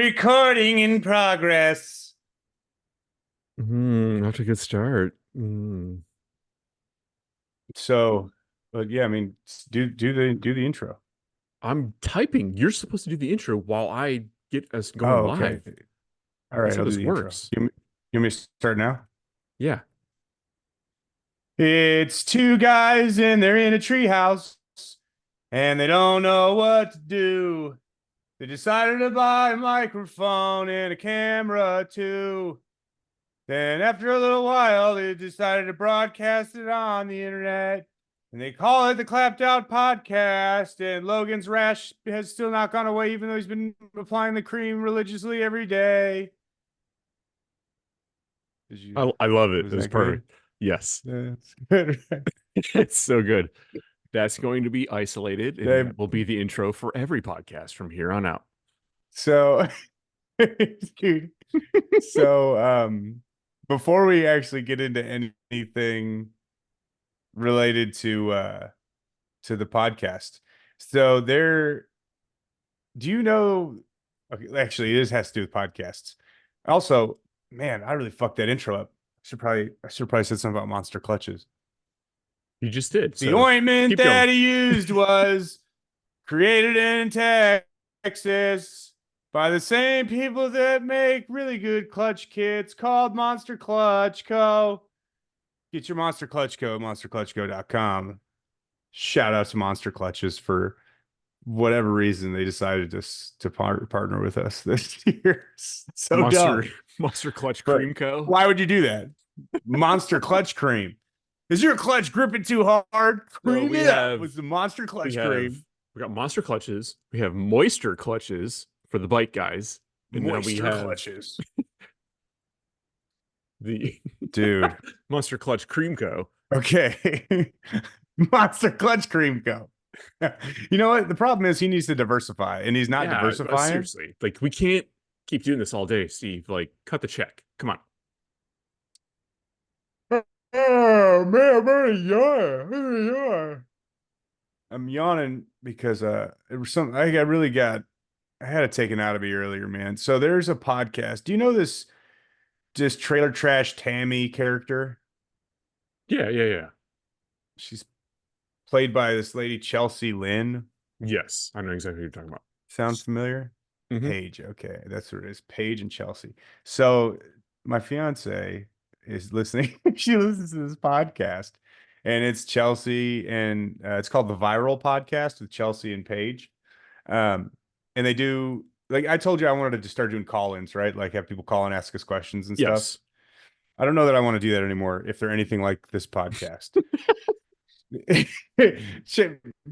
Recording in progress. That's a good start. So, but yeah, I mean, do the intro. I'm typing. You're supposed to do the intro while I get us going Oh, okay. live. All That's right, how I'll do this the intro. works. You want me to start now? Yeah. It's two guys and they're in a treehouse and they don't know what to do. They decided to buy a microphone and a camera too. Then after a little while, they decided to broadcast it on the internet. And they call it the Clapped Out Podcast. And Logan's rash has still not gone away, even though he's been applying the cream religiously every day. I love it. Was It was that good? perfect. Yes. That's good. It's so good. That's going to be isolated, and They, that will be the intro for every podcast from here on out. so, dude, so, before we actually get into anything related to the podcast, so there do you know? Okay, actually, this has to do with podcasts. Also, man, I really fucked that intro up. I should probably said something about monster clutches. You just did. The So ointment keep going. that he used was created in Texas by the same people that make really good clutch kits called Monster Clutch Co. Get your Monster Clutch Co. at monsterclutchco.com. Shout out to Monster Clutches for whatever reason they decided to partner with us this year. So Monster dumb. Monster Clutch But Cream Co. why would you do that? Monster Clutch Cream. Is your clutch gripping too hard? So Cream it up with the Monster we Clutch have Cream. we got monster clutches. We have moisture clutches for the bike guys. And now we Moisture have clutches. the Dude. Monster Clutch Cream Co. Okay. Monster Clutch Cream Co. You know what? The problem is he needs to diversify, and he's not Yeah, diversifying. seriously. Like we can't keep doing this all day, Steve. Like cut the check. Come on. Oh man, I'm yawning because it was something I had it taken out of me earlier, man. So there's a podcast. Do you know this trailer trash Tammy character? Yeah, yeah, yeah. She's played by this lady Chelsea Lynn. Yes, I know exactly what you're talking about. Sound familiar? Hmm. Paige. Okay, that's what it is. Paige and Chelsea. So my fiance is listening. She listens to this podcast, and it's Chelsea, and it's called the Viral Podcast with Chelsea and Paige. Um, and they do like I told you I wanted to start doing call-ins, right? Like have people call and ask us questions and stuff. Yes. I don't know that I want to do that anymore if they're anything like this podcast.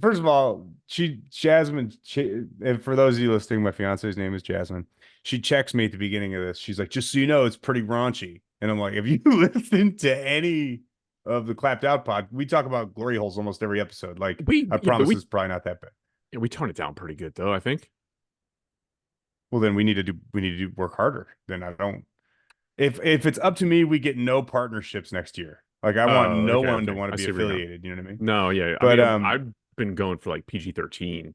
First of all, and for those of you listening, my fiance's name is Jasmine. She checks me at the beginning of this. She's like, just so you know, it's pretty raunchy. And I'm like, have you listened to any of the clapped out pod? We talk about glory holes almost every episode. Like, We I yeah, but promise it's probably not that bad. yeah, we tone it down pretty good though, I think. Well, then we need to work harder. Then I don't. If it's up to me, we get no partnerships next year. Like I want Oh, no okay, one to okay. want to I be see where you're going. affiliated. You know what I mean? No, yeah. I But mean, I've been going for like PG-13.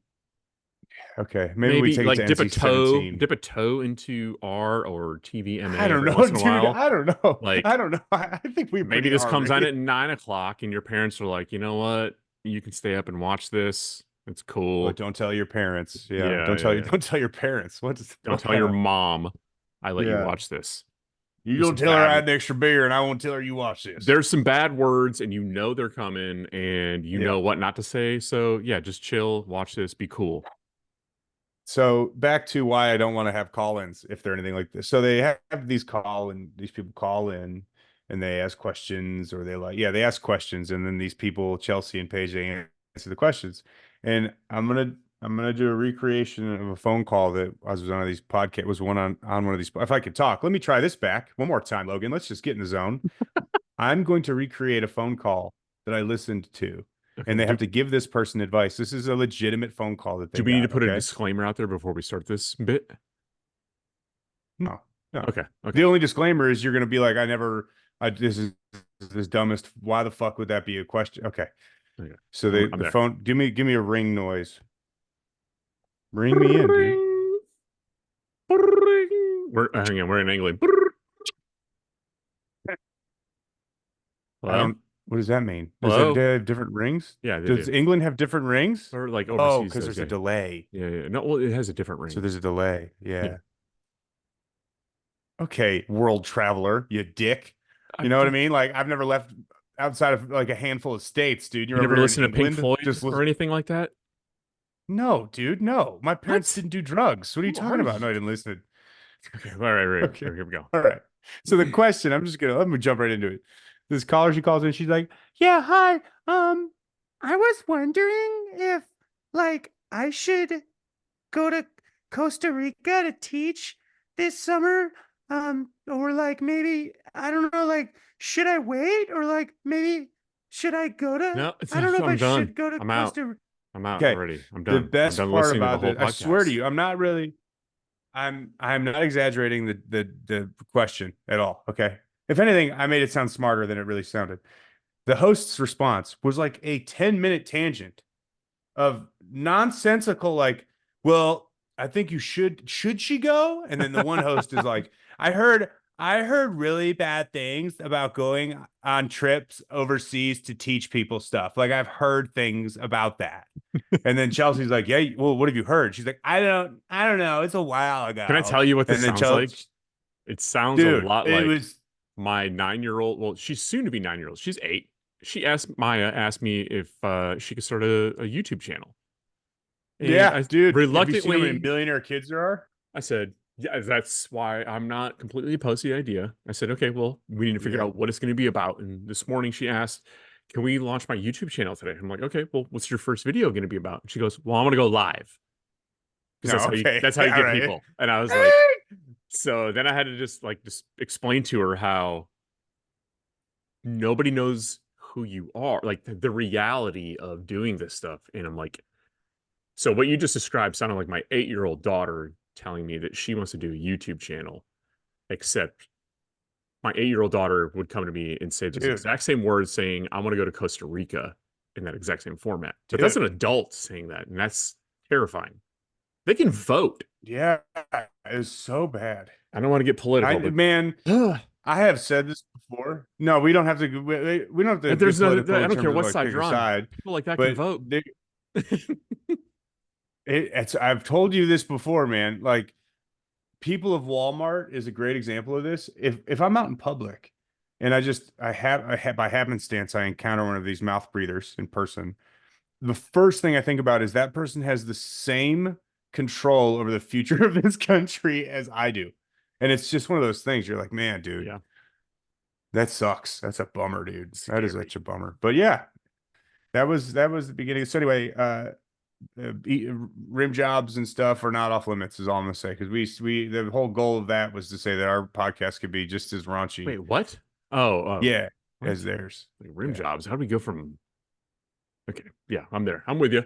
okay, maybe we Maybe take it to like NC-17. dip a toe into R or I TVMA don't every know, once in a dude. while. I don't know. I Like don't know. I think we maybe pretty this R comes on rated. at 9 o'clock and your parents are like, you know what? You can stay up and watch this. It's But cool. don't tell your parents. Yeah, Yeah, yeah, yeah. don't tell your parents. Don't What tell kind your of mom I let you yeah. watch this. You There's don't some tell her I bad had an extra beer, and I won't tell her you watch this. there's some bad words and you know they're coming and you Yeah. know what not to say. So yeah, just chill, watch this, be cool. So back to why I don't want to have call-ins if they're anything like this. So they have these people call in and they ask questions or they ask questions and then these people, Chelsea and Paige, they answer the questions. And I'm gonna do a recreation of a phone call that I was on one of these podcast was on one of these. If I could talk, let me try this back one more time, Logan. Let's just get in the zone. I'm going to recreate a phone call that I listened to, Okay. and they have to give this person advice. This is a legitimate phone call that Do they we need to got. put a Okay. disclaimer out there before we start this bit? No, no. Okay, okay, The only disclaimer is you're going to be like, this is this dumbest. Why the fuck would that be a question? Okay. okay. So I'm the there. phone, give me a ring noise. Ring me in, dude. hang on, we're in England. I Hello? don't. What does that mean? Does it Hello? they have different rings? Yeah, they Does do. England have different rings? Or like Oh, overseas because does, there's a yeah. delay. Yeah, yeah. No, well, it has a different So ring. there's a delay. Yeah. Yeah. Okay, world traveler, you dick. You know what I Dude, mean? Like I've never left outside of like a handful of states, dude. you You're over never here in listen to Pink England. Floyd Just or listen. anything like that? No, dude, no. My parents What? didn't do drugs. What are you Who are talking about? you? No, I didn't listen. Okay, all right, right. Okay. Here we go. All right. So the question, let me jump right into it. This caller, she calls in, she's like, "Yeah, hi. I was wondering if like I should go to Costa Rica to teach this summer. Or like maybe I don't know, like should I wait or like maybe should I go to No, I don't know if I I'm done. should go to I'm out. Costa. I'm out Okay. already. I'm The done. I'm best done part listening to the about whole this, I swear to podcast. you, I'm not exaggerating the question at all. Okay. If anything, I made it sound smarter than it really sounded. The host's response was like a 10-minute tangent of nonsensical, like, well, I think you should she go? And then the one host is like, I heard really bad things about going on trips overseas to teach people stuff. Like I've heard things about that. And then Chelsea's like, yeah, well, what have you heard? She's like, I don't know. It's a while Can I ago. tell you what this And then sounds like? Chelsea, It sounds a dude, lot it like was, my 9-year-old. Well, she's soon to be 9 year old. She's 8. Maya asked me if she could start a YouTube channel. And yeah, I dude. Have you seen how many reluctantly, millionaire kids there are? I said, yeah, that's why I'm not completely opposed to the idea. I said, okay, well, we need to figure Yeah. out what it's going to be about. And this morning she asked, can we launch my YouTube channel today? I'm like, okay, well, what's your first video going to be about? And she goes, well, I'm going to go live because No, okay. that's how you All get right. people. And I was like, so then I had to just explain to her how nobody knows who you are, like the reality of doing this stuff. And I'm like, so what you just described sounded like my 8-year-old daughter telling me that she wants to do a YouTube channel, except my 8-year-old daughter would come to me and say those Dude, exact same words saying, I want to go to Costa Rica in that exact same format. But that's dude. an adult saying that, and that's terrifying. They can vote. Yeah, it's so bad. I don't want to get I political, but man, I have said this before. No, we don't have to. We don't have to get there's no, political I in don't care terms of what like side pick you're a on. side, People like that can but vote. it's. I've told you this before, man. Like people of Walmart is a great example of this. If I'm out in public and I have by happenstance I encounter one of these mouth breathers in person, the first thing I think about is that person has the same control over the future of this country as I do. And it's just one of those things. You're like, man, dude, Yeah, that sucks. That's a bummer, dude. That is scary. such a bummer. But yeah, that was the beginning. So anyway, rim jobs and stuff are not off limits, is all I'm gonna say. Because we the whole goal of that was to say that our podcast could be just as raunchy, Wait, what? Oh, yeah, as what? theirs. Like rim Yeah, jobs. How do we go from? Okay, yeah, I'm there. I'm with you.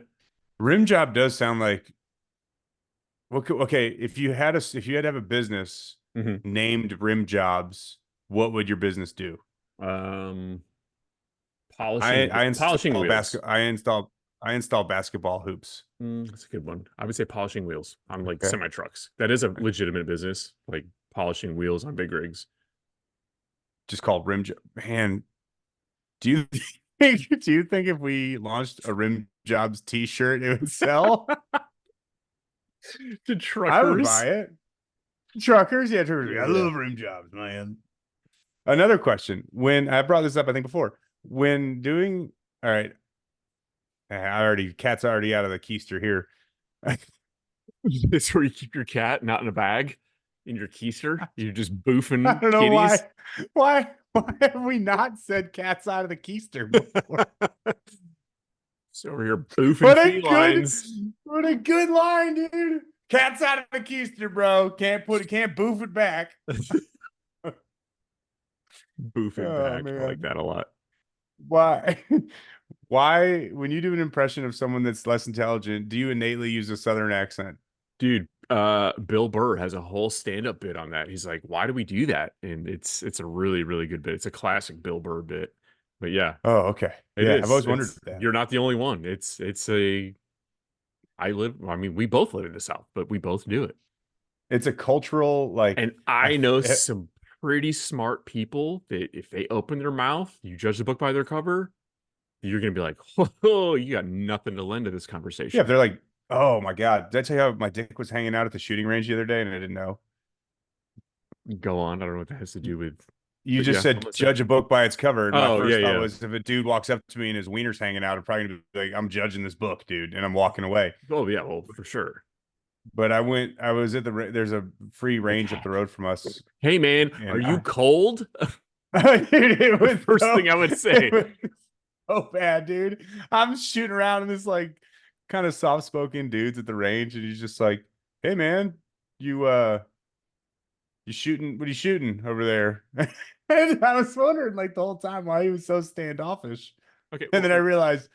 rim job does sound like okay, if you had to have a business Hmm. named Rim Jobs, what would your business do? Um, I install basketball hoops. That's a good one. I would say polishing wheels on like Okay. semi trucks. That is a legitimate business, like polishing wheels on big rigs. Just called Rim Job. Man, do you do you think if we launched a Rim Jobs t-shirt it would sell? To I would truckers. buy it. Truckers, yeah, truckers. Yeah, I yeah. love rim jobs, man. Another question. When I brought this up, I think before, when doing all right, cat's already out of the keister here. It's where you keep your cat, not in a bag, in your keister. You're just I boofing don't know why. kitties. Why have we not said cat's out of the keister before? So over here boofing What a good, felines. what a good line, dude. Cat's out of the keister, bro. Can't boof it back. Boofing Oh back. I like man. that a lot. Why? Why, when you do an impression of someone that's less intelligent, do you innately use a southern accent? Dude, Bill Burr has a whole stand-up bit on that. He's like, why do we do that? And it's a really, really good bit. It's a classic Bill Burr bit. But yeah, Oh, okay. it Yeah, I've is. always wondered It's that. you're not the only one. I mean, we both live in the South, but we both do it. it's a cultural like And I know some pretty smart people that if they open their mouth, you judge the book by their cover, you're gonna be like, oh, you got nothing to lend to this yeah, if conversation. they're like, oh my God, did I tell you how my dick was hanging out at the shooting range the other day and I didn't know? Go on. I don't know what that has to do with, You but just yeah, I'm said listening. judge a book by its cover, and my Oh, yeah, first thought yeah. was if a dude walks up to me and his wiener's hanging out, I'm probably gonna be like, I'm judging this book, dude, and I'm walking away. Oh, yeah, well, for sure. But I was at there's a free Like, range up the road from us, hey man, are and you cold? dude, it The was first thing I would it say. was so bad, dude. I'm shooting around in this like kind of soft spoken dudes at the range, and he's just like, hey man, you you shooting? What are you shooting over there? And I was wondering like the whole time why he was so standoffish. Okay, And then I realized,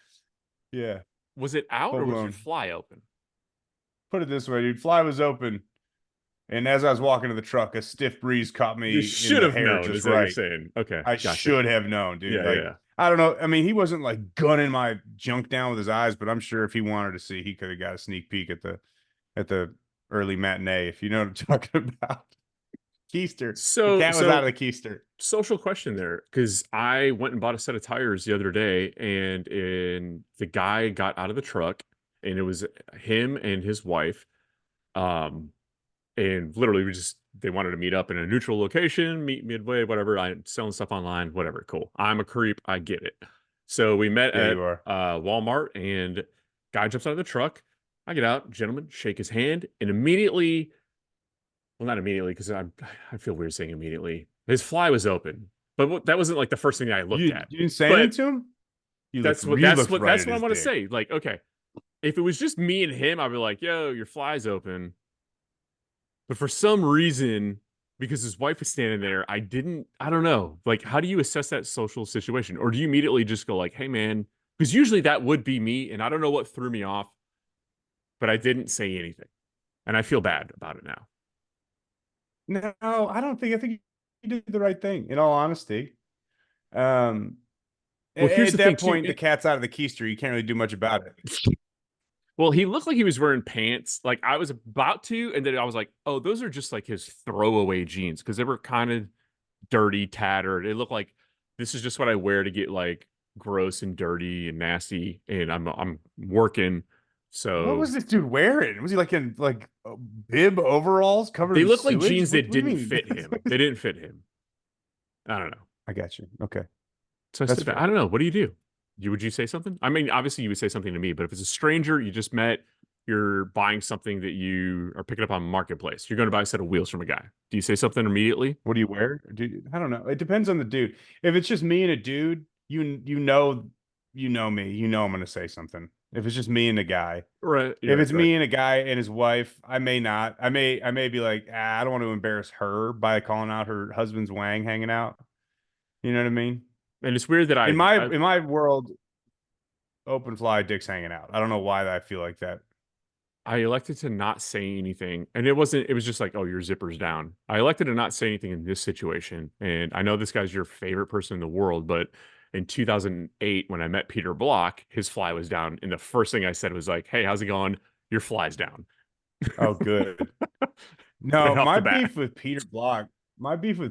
yeah, was it out full or was your blown. fly open? Put it this way, dude. Fly was open. And as I was walking to the truck, a stiff breeze caught You me in should the have hair known, just is that what you're right. saying? Okay, I gotcha. should have known, dude. Yeah, Like, yeah. I don't know. I mean, he wasn't like gunning my junk down with his eyes, but I'm sure if he wanted to see, he could have got a sneak peek at the early matinee, if you know what I'm talking about. Keister. The So, cat was out so of the keister. social question there, because I went and bought a set of tires the other day, and the guy got out of the truck, and it was him and his wife. Um, and literally we just they wanted to meet up in a neutral location, meet midway, whatever. I'm selling stuff online, whatever. Cool. I'm a creep. I get it. So we met Yeah, at you are. Walmart, and guy jumps out of the truck. I get out, gentlemen, shake his hand, and immediately, well, not immediately because I feel weird saying immediately. His fly was open, but that wasn't like the first thing I looked at. You didn't say anything But to him? that's what You that's looked what right that's at what I his want to dick. say. Like, okay, if it was just me and him, I'd be like, "Yo, your fly's open." But for some reason, because his wife was standing there, I don't know. Like, how do you assess that social situation? Or do you immediately just go like, hey man, because usually that would be me, and I don't know what threw me off, but I didn't say anything. And I feel bad about it now. No, I don't think. I think you did the right thing. In all honesty, um, Well, here's at the thing that too. point, the cat's out of the keister. You can't really do much about it. Well, he looked like he was wearing pants. Like I was about to, and then I was like, oh, those are just like his throwaway jeans because they were kind of dirty, tattered. It looked like this is just what I wear to get like gross and dirty and nasty, and I'm working. What So was this dude wearing? Was he like in like bib overalls covered they in look like sewage? jeans that What do you didn't mean? fit him. They didn't fit him. I don't know. I got you. Okay, So I that's said that. I fair. don't know. What do you do? Would you say something? I mean, obviously you would say something to me, but if it's a stranger you just met, you're buying something that you are picking up on marketplace. You're going to buy a set of wheels from a guy. Do you say something immediately? What do you wear? I don't know. It depends on the dude. If it's just me and a dude, you know me. You know I'm gonna say something. If it's just me and a guy. Right. If Right. it's Right. me and a guy and his wife, I may not. I may be like, I don't want to embarrass her by calling out her husband's wang hanging out. You know what I mean? And it's weird that I In my world, open fly, dick's hanging out. I don't know why I feel like that. I elected to not say anything. And it was just like, oh, your zipper's down. I elected to not say anything in this situation. And I know this guy's your favorite person in the world, but in 2008, when I met Peter Block, his fly was down. And the first thing I said was like, hey, how's it going? Your fly's down. Oh, good. Right No, off the bat. My beef with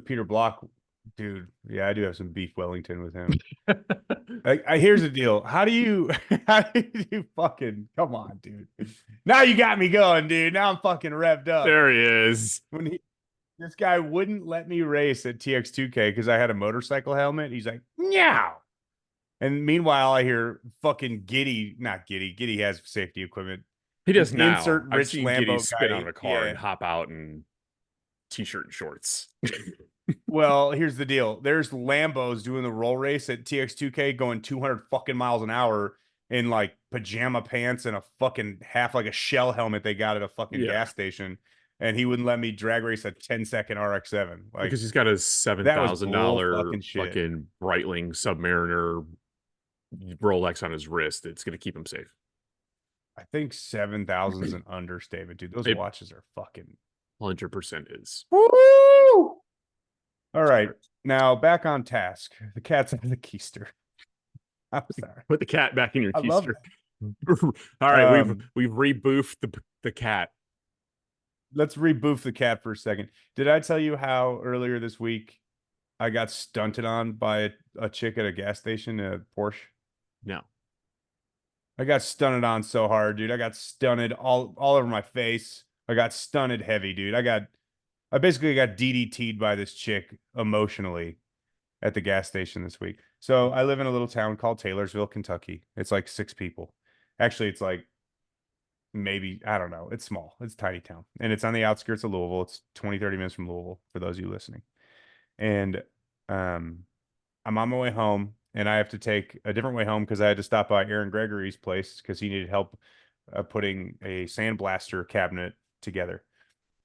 Peter Block, dude. Yeah, I do have some beef Wellington with him. Like, here's the deal. How do you fucking, come on, dude. Now you got me going, dude. Now I'm fucking revved up. There he is. When this guy wouldn't let me race at TX2K because I had a motorcycle helmet. He's like, "Meow." And meanwhile, I hear fucking Giddy, not Giddy. Giddy has safety equipment. He does now. Insert I've rich seen Giddy Lambo spin out guy. of a car Yeah. and hop out in t-shirt and shorts. Well, here's the deal. There's Lambos doing the roll race at TX2K going 200 fucking miles an hour in like pajama pants and a fucking half like a shell helmet they got at a fucking Yeah. gas station. And he wouldn't let me drag race a 10-second RX-7. Like, Because he's got a that was bull $7,000 fucking shit. fucking Breitling Submariner Rolex on his wrist. It's going to keep him safe. I think 7,000 is an understatement, dude. Those It watches are fucking 100% is. woo. All right. Sorry. Now back on task. The cat's out of the keister. I'm sorry. Put the cat back in your I love keister. All right, that. we've reboofed the cat. let's reboof the cat for a second. Did I tell you how earlier this week I got stunted on by a chick at a gas station in a Porsche? No. I got stunted on so hard, dude. I got stunted all over my face. I got stunted heavy, dude. I basically got DDT'd by this chick emotionally at the gas station this week. So I live in a little town called Taylorsville, Kentucky. It's like 6 people. Actually, it's like maybe, I don't know. It's small. It's a tiny town. And it's on the outskirts of Louisville. It's 20, 30 minutes from Louisville for those of you listening. And um I'm on my way home and I have to take a different way home because I had to stop by Aaron Gregory's place because he needed help putting a sandblaster cabinet together.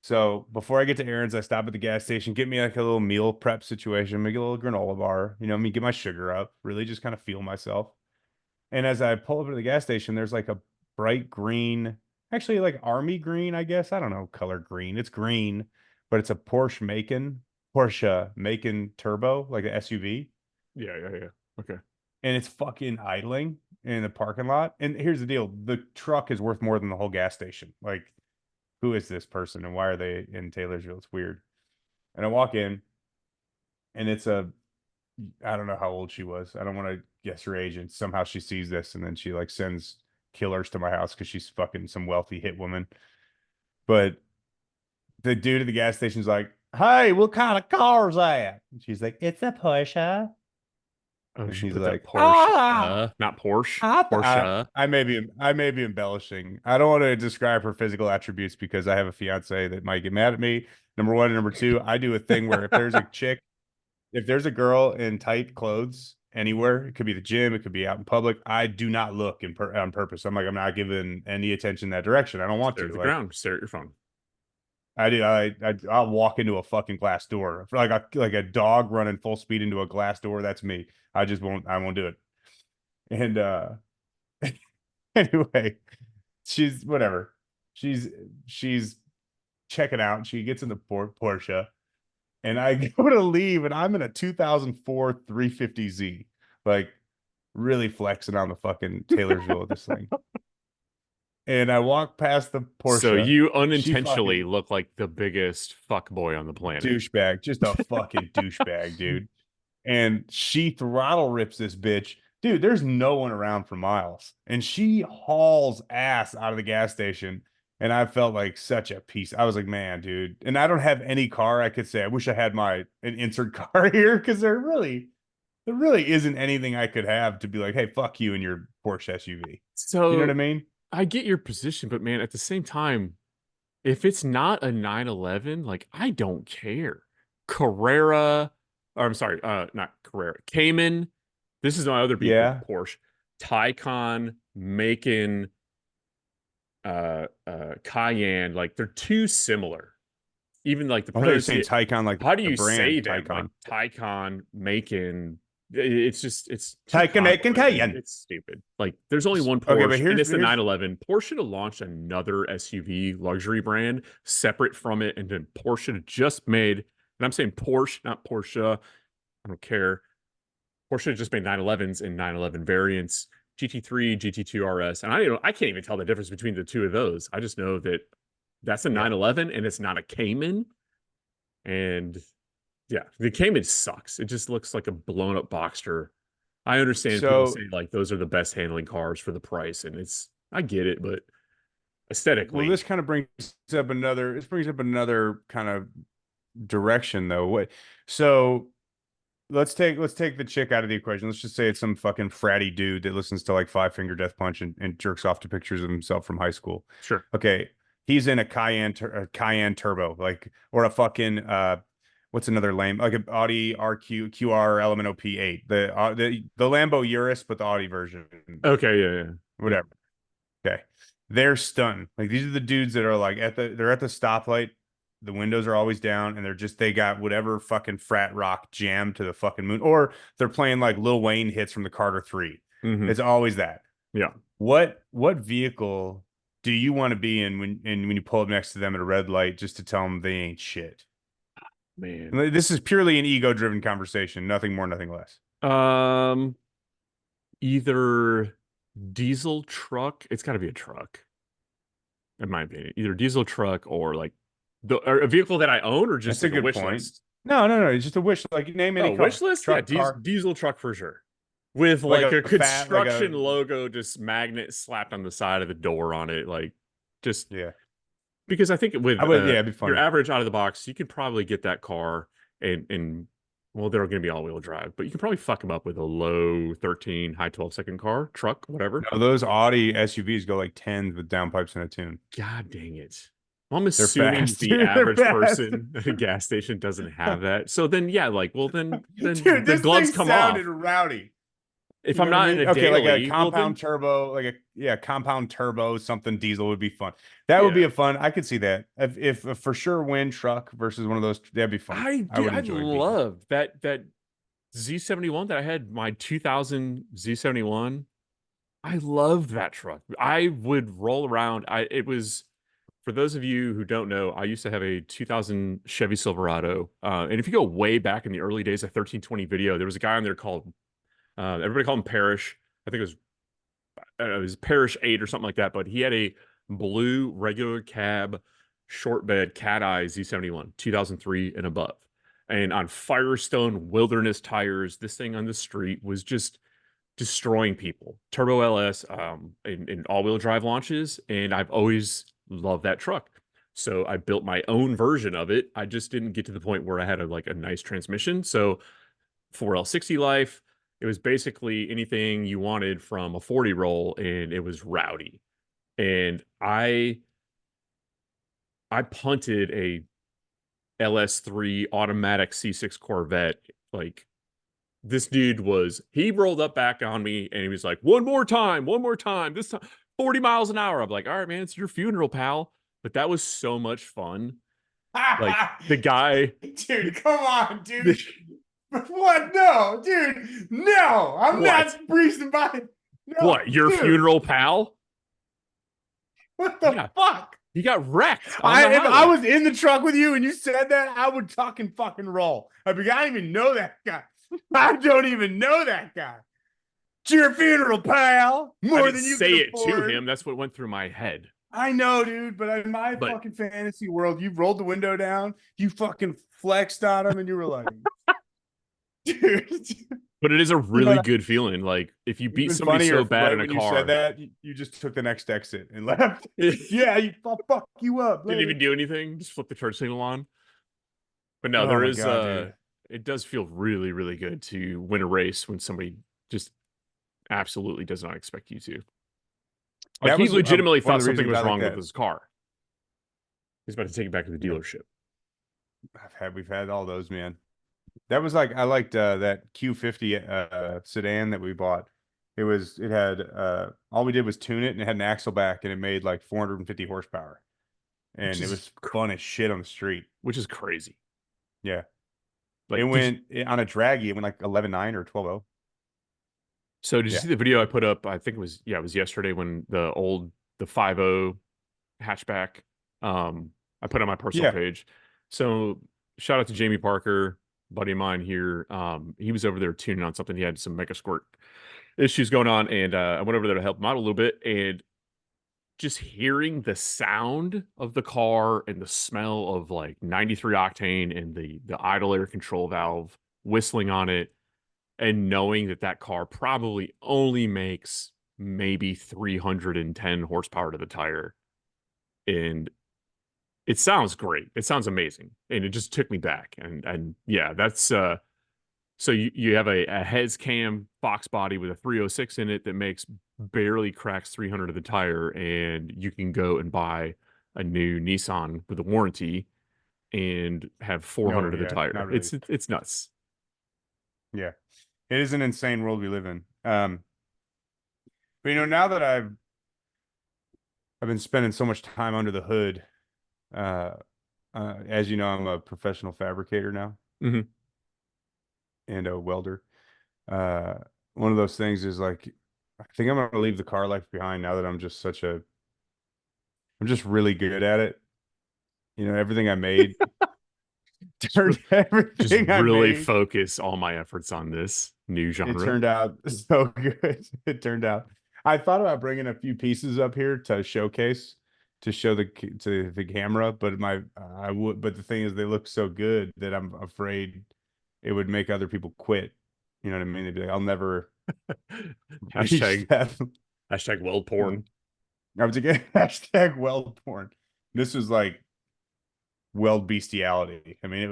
So before I get to Aaron's, I stop at the gas station, get me like a little meal prep situation, make a little granola bar, me get my sugar up, really just kind of feel myself. And as I pull up to the gas station, there's like a bright green, actually like army green, I guess. I don't know, color green. It's green, but it's a Porsche Macan Turbo, like an SUV. Yeah, yeah, yeah. Okay. And it's fucking idling in the parking lot. And here's the deal: the truck is worth more than the whole gas station. Like, who is this person and why are they in Taylorsville? It's weird. And I walk in, and I don't know how old she was. I don't want to guess her age. And somehow she sees this, and then she like sends killers to my house because she's fucking some wealthy hit woman. But the dude at the gas station's like, "Hey, what kind of car's that?" And she's like, "It's a Porsche." Oh, And she he's put that like, Porsche, "Ah, not Porsche, I, Porsche. I may be embellishing. I don't want to describe her physical attributes because I have a fiance that might get mad at me. Number one, and number two, I do a thing where if there's a girl in tight clothes anywhere, it could be the gym, it could be out in public, I do not look on purpose. I'm like, I'm not giving any attention that direction. I don't want Stare at to. the Like ground, stare at your phone. I do. I'll walk into a fucking glass door. Like a dog running full speed into a glass door. That's me. I won't do it. And anyway, she's whatever. She's she's checking out. She gets in the Porsche, and I go to leave, and I'm in a 2004 350Z, like really flexing on the fucking Taylorsville of this thing. And I walk past the So Porsche. you She unintentionally fucking look like the biggest fuck boy on the planet. douchebag, just a fucking douchebag, dude. And she throttle rips this bitch. Dude, there's no one around for miles. And she hauls ass out of the gas station. And I felt like such a piece. I was like, man, dude. And I don't have any car. I could say, I wish I had an insert car here because there really isn't anything I could have to be like, hey, fuck you and your Porsche SUV. You know what I So mean? I get your position, but man, at the same time, if it's not a 911, like I don't care. Carrera, or I'm sorry, not Carrera, Cayman. This is my other beef with Yeah. Porsche. Taycan, Macan, Cayenne, like they're too similar. Even like the I thought you were saying pronunciation. Taycan, like How do the you say brand them? Like Taycan. Taycan, Macon. It's just it's too Taycan, Macon, convoluted. Cayenne. It's stupid. Like there's only one Okay, but Porsche, and here's it's the here's 911. Porsche should have launched another SUV luxury brand separate from it, and then Porsche should have just made. And I'm saying Porsche, not Porsche. I don't care. Porsche should have just made 911s and 911 variants, GT3, GT2 RS, and I can't even tell the difference between the two of those. I just know that that's a yeah. 911 and it's not a Cayman, and yeah, the Cayman sucks. It just looks like a blown up Boxster. I understand people say So like those are the best handling cars for the price, and I get it, but well, aesthetically, this brings up another kind of direction though. So let's take the chick out of the equation. Let's just say it's some fucking fratty dude that listens to like Five Finger Death Punch and jerks off to pictures of himself from high school. sure. Okay, he's in a Cayenne Turbo, like or a fucking what's another lame like an Audi RQ QR Element OP8, the Lambo Urus, but the Audi version, Okay, yeah, yeah. Yeah. whatever. Okay. They're stunned. Like these are the dudes that are like they're at the stoplight. The windows are always down and they got whatever fucking frat rock jammed to the fucking moon. Or they're playing like Lil Wayne hits from the Carter 3. Hmm. It's always that. Yeah. What vehicle do you want to be in when you pull up next to them at a red light just to tell them they ain't shit? Man. And this is purely an ego-driven conversation, nothing more, nothing less. Um Either diesel truck, it's gotta be a truck, in my opinion. Either diesel truck or like a vehicle that I own, or just That's a like a good wish point. list? No, no, no. It's just a wish. Like name any Oh, wish car, list? Yeah, truck, car, diesel truck for sure. With like like a a fat, like a construction logo, just magnet slapped on the side of the door on it. Like, just yeah. because I think with I would. Yeah, it'd be your fun. average out of the box, you could probably get that car and well, they're going to be all wheel drive, but you can probably fuck them up with a low 13, high 12-second car, truck, whatever. No, those Audi SUVs go like 10s with downpipes and a tune. God dang it. Well, I'm They're assuming fast, the dude. They're average fast. person at a gas station doesn't have that. So then, yeah, like, well, then Dude, the this gloves thing come sounded off. rowdy. If You know I'm what I not in mean? a Okay, like a daily, well, compound then, turbo, like a yeah, compound turbo, something diesel would be fun. That would yeah. be a fun. I could see that. If for sure win truck versus one of those, that'd be fun. I Dude, would I enjoy being. love that Z71 that I had, my 2000 Z71. I loved that truck. I would roll around. It was, for those of you who don't know, I used to have a 2000 Chevy Silverado. And if you go way back in the early days of 1320 video, there was a guy on there called, everybody called him Parrish. I think it was Parrish 8 or something like that. But he had a blue regular cab short bed cat eye Z71, 2003 and above. And on Firestone Wilderness tires, this thing on the street was just destroying people. Turbo LS in all-wheel drive launches, and I've always loved that truck. So I built my own version of it. I just didn't get to the point where I had a nice transmission. So for L60 life, it was basically anything you wanted from a 40 roll, and it was rowdy. And I punted a LS3 automatic C6 Corvette. Like, this dude he rolled up back on me and he was like, one more time, this time, 40 miles an hour. I'm like, all right, man, it's your funeral, pal. But that was so much fun. Like, the guy, Dude, come on, dude. What? No, dude. No, I'm what? not breezing by. No, What? Your dude. funeral, pal? What the Yeah. fuck? He got wrecked on the If I highway. was in the truck with you and you said that, I would fucking roll. I'd be, I don't even know that guy. I don't even know that guy. It's your funeral, pal. I More didn't than you can say it to afford. him. That's what went through my head. I know, dude, but in my But fucking fantasy world, you rolled the window down, you fucking flexed on him, and you were like, dude. but it is a You know, really good feeling. Like, if you beat even somebody funnier so if bad right in a when you said car, that, you just took the next exit and left. didn't Yeah, I'll fuck you up later. even do anything, just flip the turn signal on. But no, Oh there my is god, dude. it does feel really, really good to win a race when somebody just absolutely does not expect you to. Like, That he was legitimately one of thought the something reasons was I like wrong with that. his car. He's about to take it back to the Yeah, dealership. we've had all those, man. That was like I liked that Q50 sedan that we bought. It had all we did was tune it and it had an axle back and it made like 450 horsepower. Which And it is was fun as shit on the street. crazy. Yeah. It Like, went on a draggy, it went like 11.9 or 12.0. so did you Yeah. see the video I put up? I think it was yesterday, when the 50 hatchback, I put on my personal Yeah. page. So shout out to Jamie Parker, buddy of mine here. He was over there tuning on something. He had some Mega Squirt issues going on, and I went over there to help him out a little bit. And just hearing the sound of the car and the smell of like 93 octane and the idle air control valve whistling on it, and knowing that car probably only makes maybe 310 horsepower to the tire, and it sounds great. It sounds amazing. And it just took me back. And yeah, that's so you have a heads cam Fox body with a 306 in it that makes barely cracks 300 of the tire, and you can go and buy a new Nissan with a warranty and have No, 400 of the yeah, tire. not really. It's nuts. Yeah. It is an insane world we live in. But now that I've been spending so much time under the hood, uh, as you know, I'm a professional fabricator now Mm-hmm. and a welder. Uh, one of those things is like, I think I'm gonna leave the car life behind now that I'm just really good at it. Everything I made, turned Just everything I really made, focus all my efforts on this new it genre. turned out so good. It turned out. I thought about bringing a few pieces up here to showcase to show to the camera, but I would. But the thing is, they look so good that I'm afraid it would make other people quit. You know what I mean? They'd be like, "I'll never reach Hashtag that." hashtag weld Hmm. porn. I was again hashtag weld porn. This was like weld bestiality. I mean, it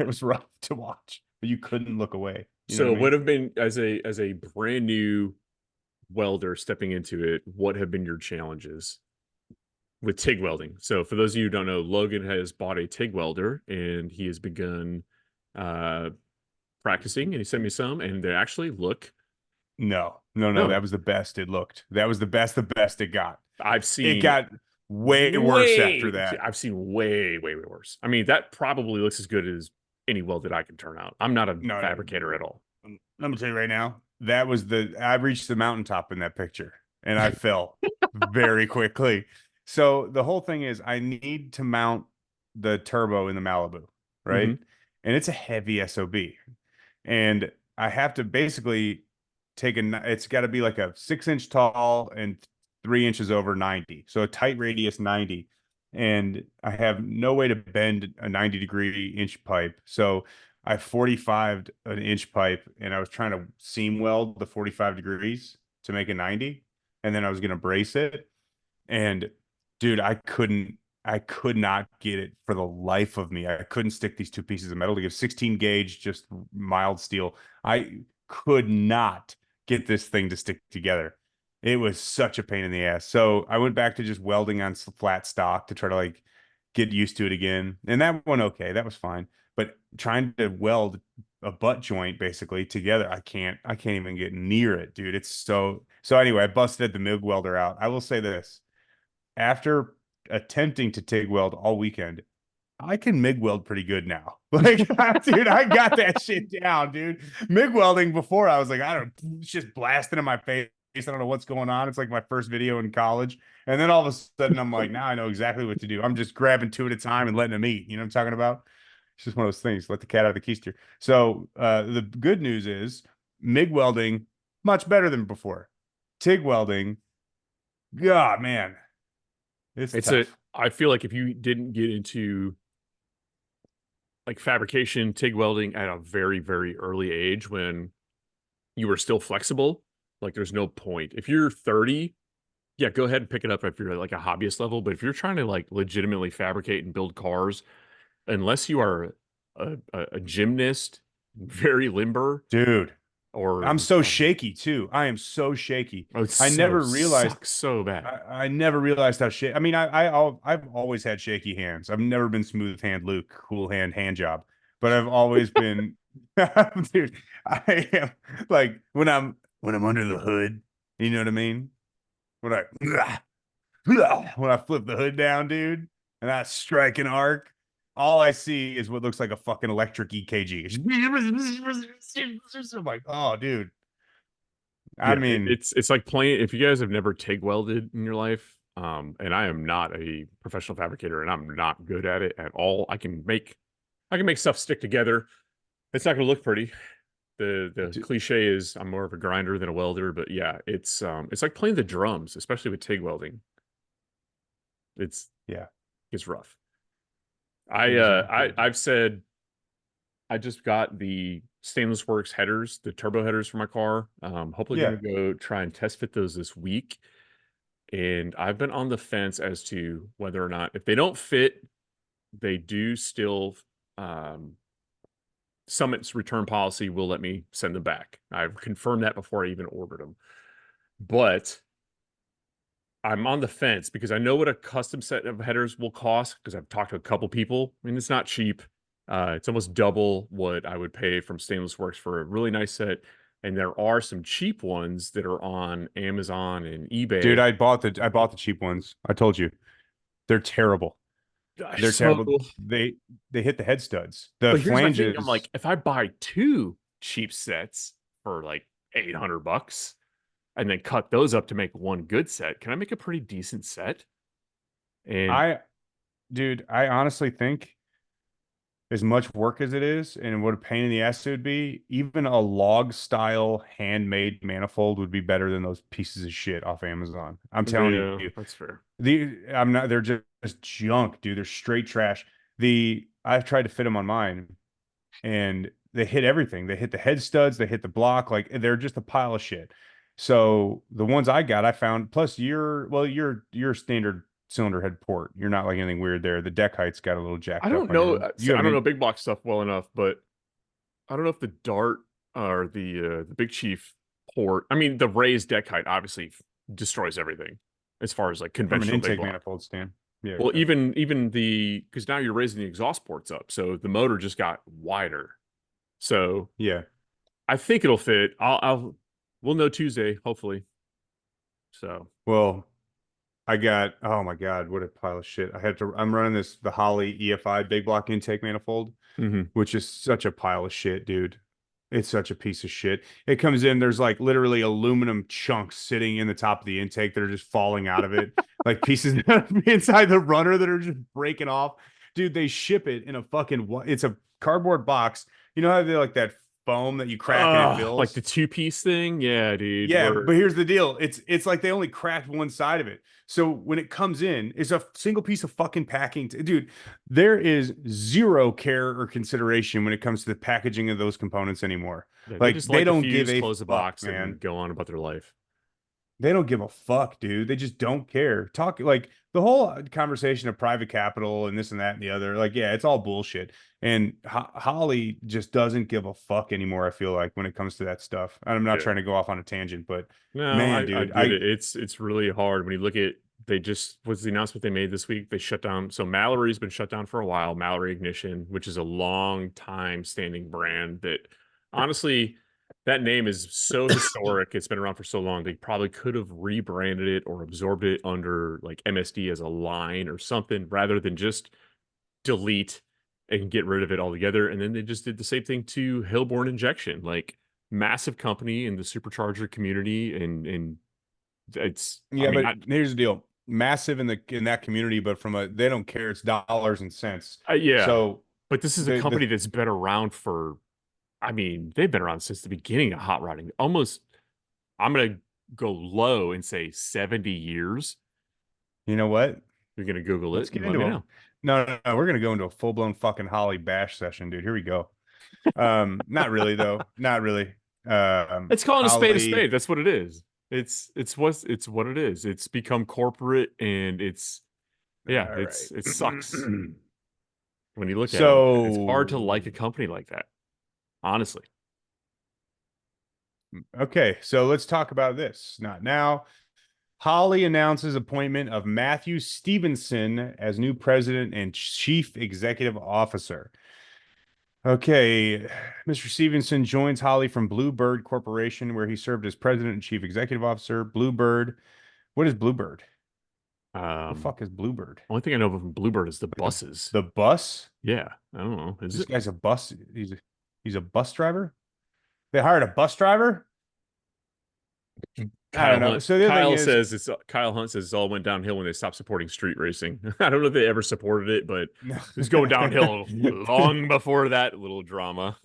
was rough to watch, but you couldn't look away. You know what So I what mean? have been as a brand new welder stepping into it, what have been your challenges with TIG welding? So for those of you who don't know, Logan has bought a TIG welder and he has begun uh practicing and he sent me some and they actually look No, no, no. no. That was the best it looked. That was the best it got. I've It seen got way worse after that. I've seen way worse. I mean, that probably looks as good as any weld that I can turn out. I'm not a No, no. fabricator at all. Let me tell you right now, that was I reached the mountaintop in that picture and I fell very quickly. So the whole thing is I need to mount the turbo in the Malibu, right? Hmm. And it's a heavy SOB. And I have to basically it's got to be like a 6 inch tall and 3 inches over 90. So a tight radius 90. And I have no way to bend a 90-degree inch pipe. So I 45'd an inch pipe and I was trying to seam weld the 45 degrees to make a 90. And then I was going to brace it. And dude, I could not get it for the life of me. I couldn't stick these two pieces of metal together. 16 gauge, just mild steel. I could not get this thing to stick together. It was such a pain in the ass. So I went back to just welding on flat stock to try to like get used to it again. And that went okay. That was fine. But trying to weld a butt joint basically together, I can't even get near it, dude. It's so anyway, I busted the MIG welder out. I will say this after attempting to TIG weld all weekend, I can MIG weld pretty good now. Like, dude, I got that shit down, dude. MIG welding before, I was like, I don't, it's just blasting in my face. I don't know what's going on. It's like my first video in college. And then all of a sudden, I'm like, now I know exactly what to do. I'm just grabbing two at a time and letting them eat. You know what I'm talking about? It's just one of those things. Let the cat out of the keister. So the good news is MIG welding, much better than before. TIG welding, God, man, it's It's a tough. I feel like if you didn't get into like fabrication, TIG welding at a very early age when you were still flexible, like there's no point. If you're 30, yeah, go ahead and pick it up if you're like a hobbyist level. But if you're trying to like legitimately fabricate and build cars, unless you are a gymnast, very limber, Dude, or I'm so shaky too. I am so shaky. oh, it I so never realized sucks so bad. I never realized how shake. I mean, I've always had shaky hands. I've never been smooth hand Luke, cool hand job, but I've always been, dude. I am like when I'm under the hood. You know what I mean? When I when I flip the hood down, dude, and I strike an arc, all I see is what looks like a fucking electric EKG. I'm like, oh, dude. I Yeah, mean, it's like playing. If you guys have never TIG welded in your life, and I am not a professional fabricator, and I'm not good at it at all. I can make stuff stick together. It's not going to look pretty. The cliche is I'm more of a grinder than a welder, but yeah, it's like playing the drums, especially with TIG welding. It's yeah, it's rough. it is not good. I've said I just got the Stainless Works headers, the turbo headers for my car. Hopefully Yeah, going to go try and test fit those this week. And I've been on the fence as to whether or not if they don't fit, they do still Summit's return policy will let me send them back. I've confirmed that before I even ordered them. But I'm on the fence because I know what a custom set of headers will cost because I've talked to a couple people. I mean, it's not cheap. It's almost double what I would pay from Stainless Works for a really nice set. And there are some cheap ones that are on Amazon and dude, eBay. I bought the cheap ones. I told you they're terrible. They're So, terrible. They hit the head studs. The but here's my thing. I'm flanges, like, if I buy two cheap sets for like $800 and then cut those up to make one good set, can I make a pretty decent set? And I dude, I honestly think as much work as it is and what a pain in the ass it would be, even a log style handmade manifold would be better than those pieces of shit off Amazon. I'm telling Yeah, you. that's fair. I'm not, they're just junk, dude. They're straight trash. I've tried to fit them on mine and they hit everything. They hit the head studs, they hit the block, like they're just a pile of shit. So the ones I got, I found, plus your standard cylinder head port. You're not like anything weird there. The deck height's got a little I jacked up don't on know. your, you I have don't know in, big block stuff well enough, but I don't know if the Dart or the Big Chief port. I mean, the raised deck height obviously destroys everything as far as like from an conventional big intake block. manifold stand. Yeah. Well, even the because now you're raising the exhaust ports up, so the motor just got wider. So Yeah. I think it'll fit. We'll know Tuesday, hopefully. So Well, I got, oh my God, what a pile of shit. I'm running the Holley EFI big block intake manifold, mhm. which is such a pile of shit, dude. It's such a piece of shit. It comes in, there's like literally aluminum chunks sitting in the top of the intake that are just falling out of it, like pieces inside the runner that are just breaking off. Dude, they ship it in a fucking, it's a cardboard box. You know how they like that foam that you crack and it Like the fills? two-piece thing? Yeah, dude. Yeah, We're but here's the deal. It's like they only cracked one side of it. So when it comes in, it's a single piece of fucking packing. Dude, there is zero care or consideration when it comes to the packaging of those components anymore. yeah, they Like just they light the don't give fuse, a close the fuck, box, and man. go on about their life. They don't give a fuck, dude. They just don't care. Talk like the whole conversation of private capital and this and that and the other. Like, yeah, it's all bullshit. And Holly just doesn't give a fuck anymore, I feel like, when it comes to that stuff. And I'm not Yeah. trying to go off on a tangent, but No, man, I dude, get it. It's really hard when you look at they just what's the announcement they made this week? They shut down. So Mallory's been shut down for a while. Mallory Ignition, which is a long time standing brand that honestly, that name is so historic. It's been around for so long. They probably could have rebranded it or absorbed it under like MSD as a line or something rather than just delete and get rid of it altogether. And then they just did the same thing to Hillborn Injection, like massive company in the supercharger community, and it's I yeah, mean but here's the deal. Massive in that community, but from a they don't care. It's dollars and cents. yeah, So but this is a the company that's been around for I mean they've been around since the beginning of hot rodding. Almost I'm gonna go low and say 70 years. you know what? You're gonna Google Let's it get and let into me a know. no. We're gonna go into a full blown fucking Holly bash session, dude. Here we go. Not really though. Not really. It's calling a spade a Holly. spade. That's what it is. It's what it is. It's become corporate and it's yeah, All right. it sucks when you look at it. It's hard to So like a company like that, honestly. okay, so let's talk about this. Not now. Holly announces appointment of Matthew Stevenson as new president and chief executive officer. Okay, Mr. Stevenson joins Holly from Bluebird Corporation, where he served as president and chief executive officer. Bluebird. What is Bluebird? The Um, fuck is Bluebird? only thing I know from Bluebird is the Like buses. the bus? Yeah, I don't know. Is This it? guy's a bus. He's a bus driver. They hired a bus driver. I don't know. So the other thing is, Kyle Hunt says it all went downhill when they stopped supporting street racing. I don't know if they ever supported it, but it no. was going downhill long before that little drama.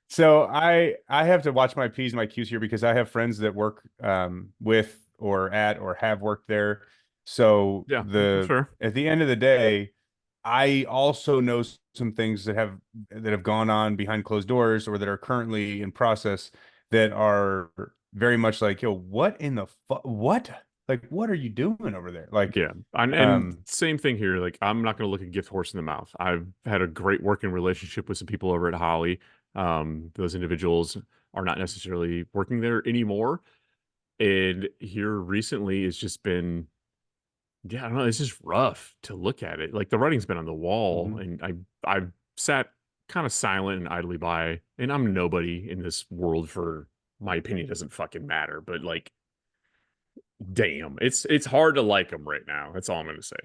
So I have to watch my P's and my Q's here because I have friends that work with or at or have worked there. So Yeah, the sure. at the end of the day, I also know some things that have gone on behind closed doors or that are currently in process that are very much like, yo, what in the fu what? Like, what are you doing over there? Like, Yeah, and um, same thing here. Like, I'm not going to look a gift horse in the mouth. I've had a great working relationship with some people over at Holly. Those individuals are not necessarily working there anymore. And here recently, it's just been, yeah, I don't know. It's just rough to look at it. Like the writing's been on the wall, mhm. and I've sat kind of silent and idly by. And I'm nobody in this world for my opinion doesn't fucking matter. But like, damn, it's hard to like them right now. That's all I'm going to say.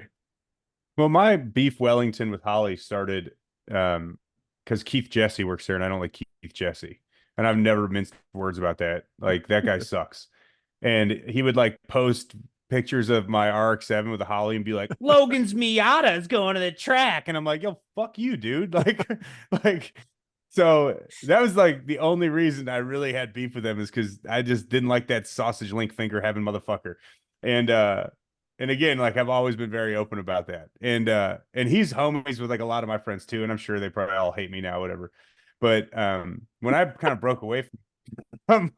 Well, my beef Wellington with Holly started because Keith Jesse works there, and I don't like Keith Jesse, and I've never minced words about that. Like that guy sucks, and he would like post pictures of my RX-7 with a Holly and be like, Logan's Miata is going to the track. And I'm like, yo, fuck you, dude. Like, so that was like the only reason I really had beef with them is because I just didn't like that sausage link finger having motherfucker. And again, like I've always been very open about that. And he's homies with like a lot of my friends too, and I'm sure they probably all hate me now, whatever. But when I kind of broke away from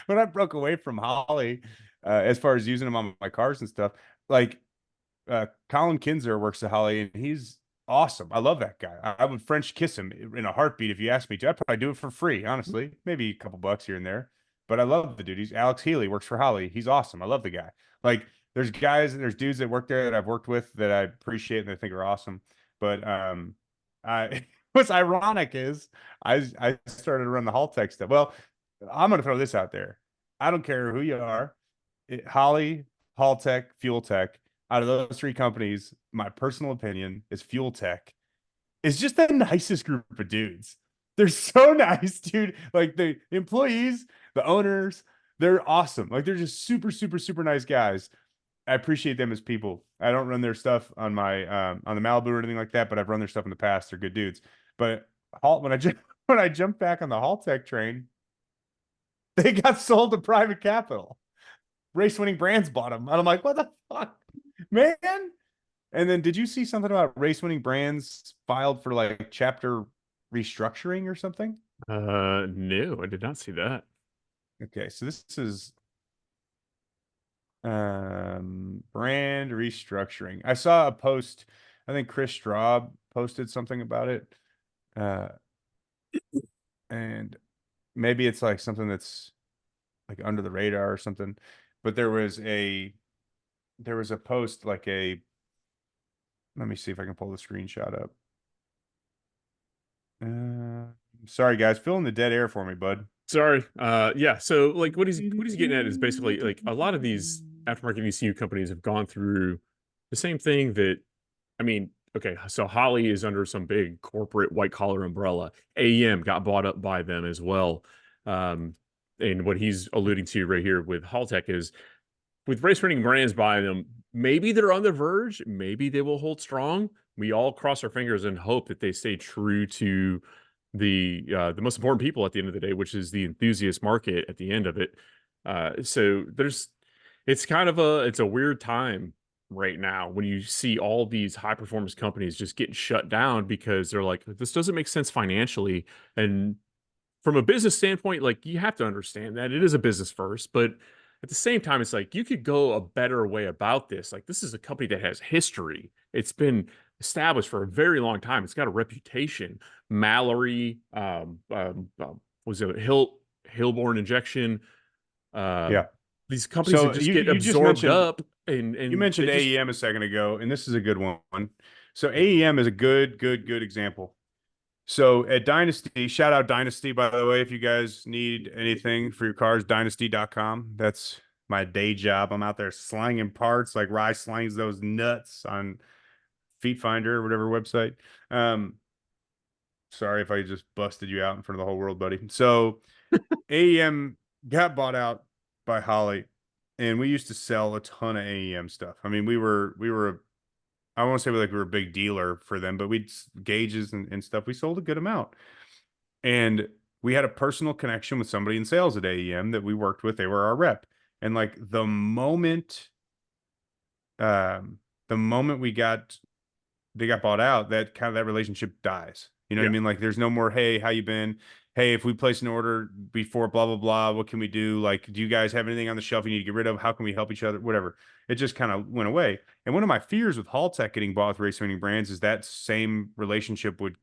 when I broke away from Holly, as far as using them on my cars and stuff, like Colin Kinzer works at Holly, and he's awesome. I love that guy. I would French kiss him in a heartbeat if you asked me to. I'd probably do it for free, honestly. Maybe a couple bucks here and there. But I love the dude. He's Alex Healy, works for Holly. He's awesome. I love the guy. Like there's dudes that work there that I've worked with that I appreciate and I think are awesome. But I what's ironic is I started to run the Hall Tech stuff. Well, I'm gonna throw this out there. I don't care who you are. Holly, Hall Tech, Fuel Tech, out of those three companies, my personal opinion is Fuel Tech is just the nicest group of dudes. They're so nice, dude. Like the employees, the owners, they're awesome. Like they're just super, super, super nice guys. I appreciate them as people. I don't run their stuff on my on the Malibu or anything like that, but I've run their stuff in the past. They're good dudes. But when I when I jumped back on the Hall Tech train, they got sold to private capital. Race winning brands bought them. And I'm like, what the fuck, man? And then did you see something about race winning brands filed for like chapter restructuring or something? No, I did not see that. Okay, so this is brand restructuring. I saw a post, I think Chris Straub posted something about it. Uh and maybe it's like something that's like under the radar or something. But there was a post like a let me see if I can pull the screenshot up. Sorry guys, fill in the dead air for me, bud. Sorry. Yeah. So like what he's getting at is basically like a lot of these aftermarket ECU companies have gone through the same thing that I mean, okay, so Holly is under some big corporate white collar umbrella. AEM got bought up by them as well. Um, and what he's alluding to right here with Haltech is with race running brands buying them, maybe they're on the verge, maybe they will hold strong. We all cross our fingers and hope that they stay true to the most important people at the end of the day, which is the enthusiast market at the end of it. So there's it's kind of a weird time right now when you see all these high performance companies just getting shut down because they're like, this doesn't make sense financially. And from a business standpoint, like you have to understand that it is a business first, but at the same time, it's like you could go a better way about this. Like this is a company that has history. It's been established for a very long time. It's got a reputation. Mallory, was it Hillborn Injection? Um, Yeah. these companies that So just get you just absorbed mentioned up, and you they mentioned just AEM a second ago, and this is a good one. So AEM is a good example. So at Dynasty, shout out Dynasty, by the way, if you guys need anything for your cars, dynasty.com. That's my day job. I'm out there slanging parts like Rye slangs those nuts on Feet Finder or whatever website. Um, sorry if I just busted you out in front of the whole world, buddy. So AEM got bought out by Holly, and we used to sell a ton of AEM stuff. I mean, we were I won't say like we were a big dealer for them, but we'd gauges and stuff. We sold a good amount. And we had a personal connection with somebody in sales at AEM that we worked with. They were our rep. And like um, the moment they got bought out, that kind of that relationship dies. You know what I yeah, mean? Like there's no more, hey, how you been? Hey, if we place an order before blah blah blah, what can we do? Like, do you guys have anything on the shelf you need to get rid of? How can we help each other? Whatever. It just kind of went away. And one of my fears with Hall Tech getting bought with race winning brands is that same relationship would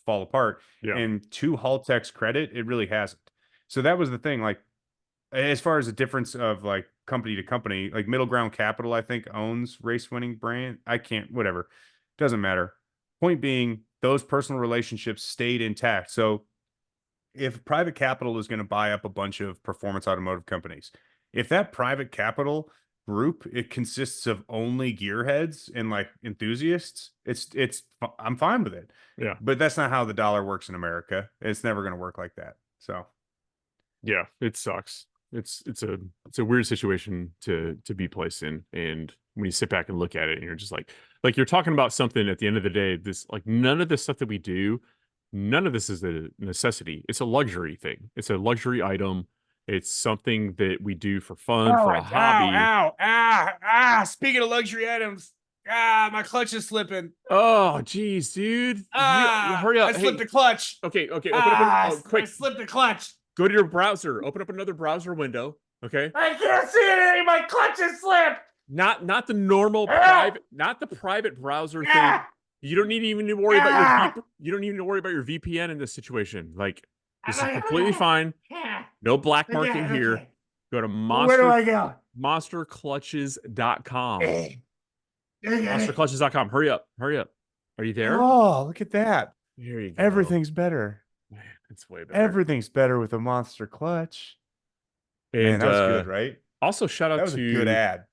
fall apart. yeah, And to Hall Tech's credit, it really hasn't. So that was the thing. Like, as far as the difference of like company to company, like Middle Ground Capital, I think owns race winning brand. I can't, whatever. Doesn't matter. Point being, those personal relationships stayed intact. So if private capital is going to buy up a bunch of performance automotive companies, if that private capital group it consists of only gearheads and like enthusiasts, it's I'm fine with it. yeah, But that's not how the dollar works in America. It's never going to work like that. So yeah. It sucks. It's a weird situation to be placed in, and when you sit back and look at it, and you're just like you're talking about something at the end of the day. This like none of this stuff that we do, none of this is a necessity. It's a luxury thing. It's a luxury item. It's something that we do for fun, Oh, for a ow, hobby. ow, Speaking of luxury items, my clutch is slipping. Oh, geez, dude, hurry I up. slipped Hey, the clutch. okay, open up I quick. slipped the clutch. Go to your browser. Open up another browser window. Okay. I can't see anything. My clutch is slipped. Not the normal Ah, private, not the private browser thing. ah, You don't need even to worry about your ah. you don't even to worry about your VPN in this situation. Like this is completely fine. No black market here. Okay. Go to Where do I go? monsterclutches.com. Okay. Monsterclutches.com. Hurry up. Hurry up. Are you there? Oh, look at that. There you go. Everything's better. Man, it's way better. Everything's better with a monster clutch. Man, And that was good, right? also shout That out was a good to ad.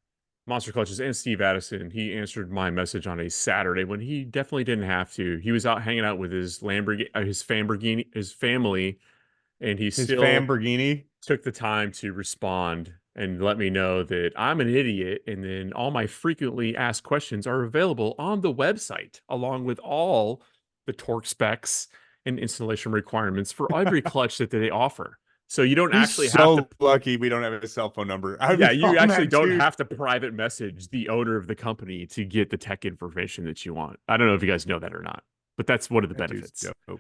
Monster Clutches and Steve Addison. He answered my message on a Saturday when he definitely didn't have to. He was out hanging out with his Lamborghini, his family, and he His still Famborghini. took the time to respond and let me know that I'm an idiot. And then all my frequently asked questions are available on the website, along with all the torque specs and installation requirements for every clutch that they offer. So you don't He's actually have to. so lucky we don't have his cell phone number. I'd Yeah, be you calling actually that don't dude. have to private message the owner of the company to get the tech information that you want. I don't know if you guys know that or not, but that's one of the That dude's benefits. dope.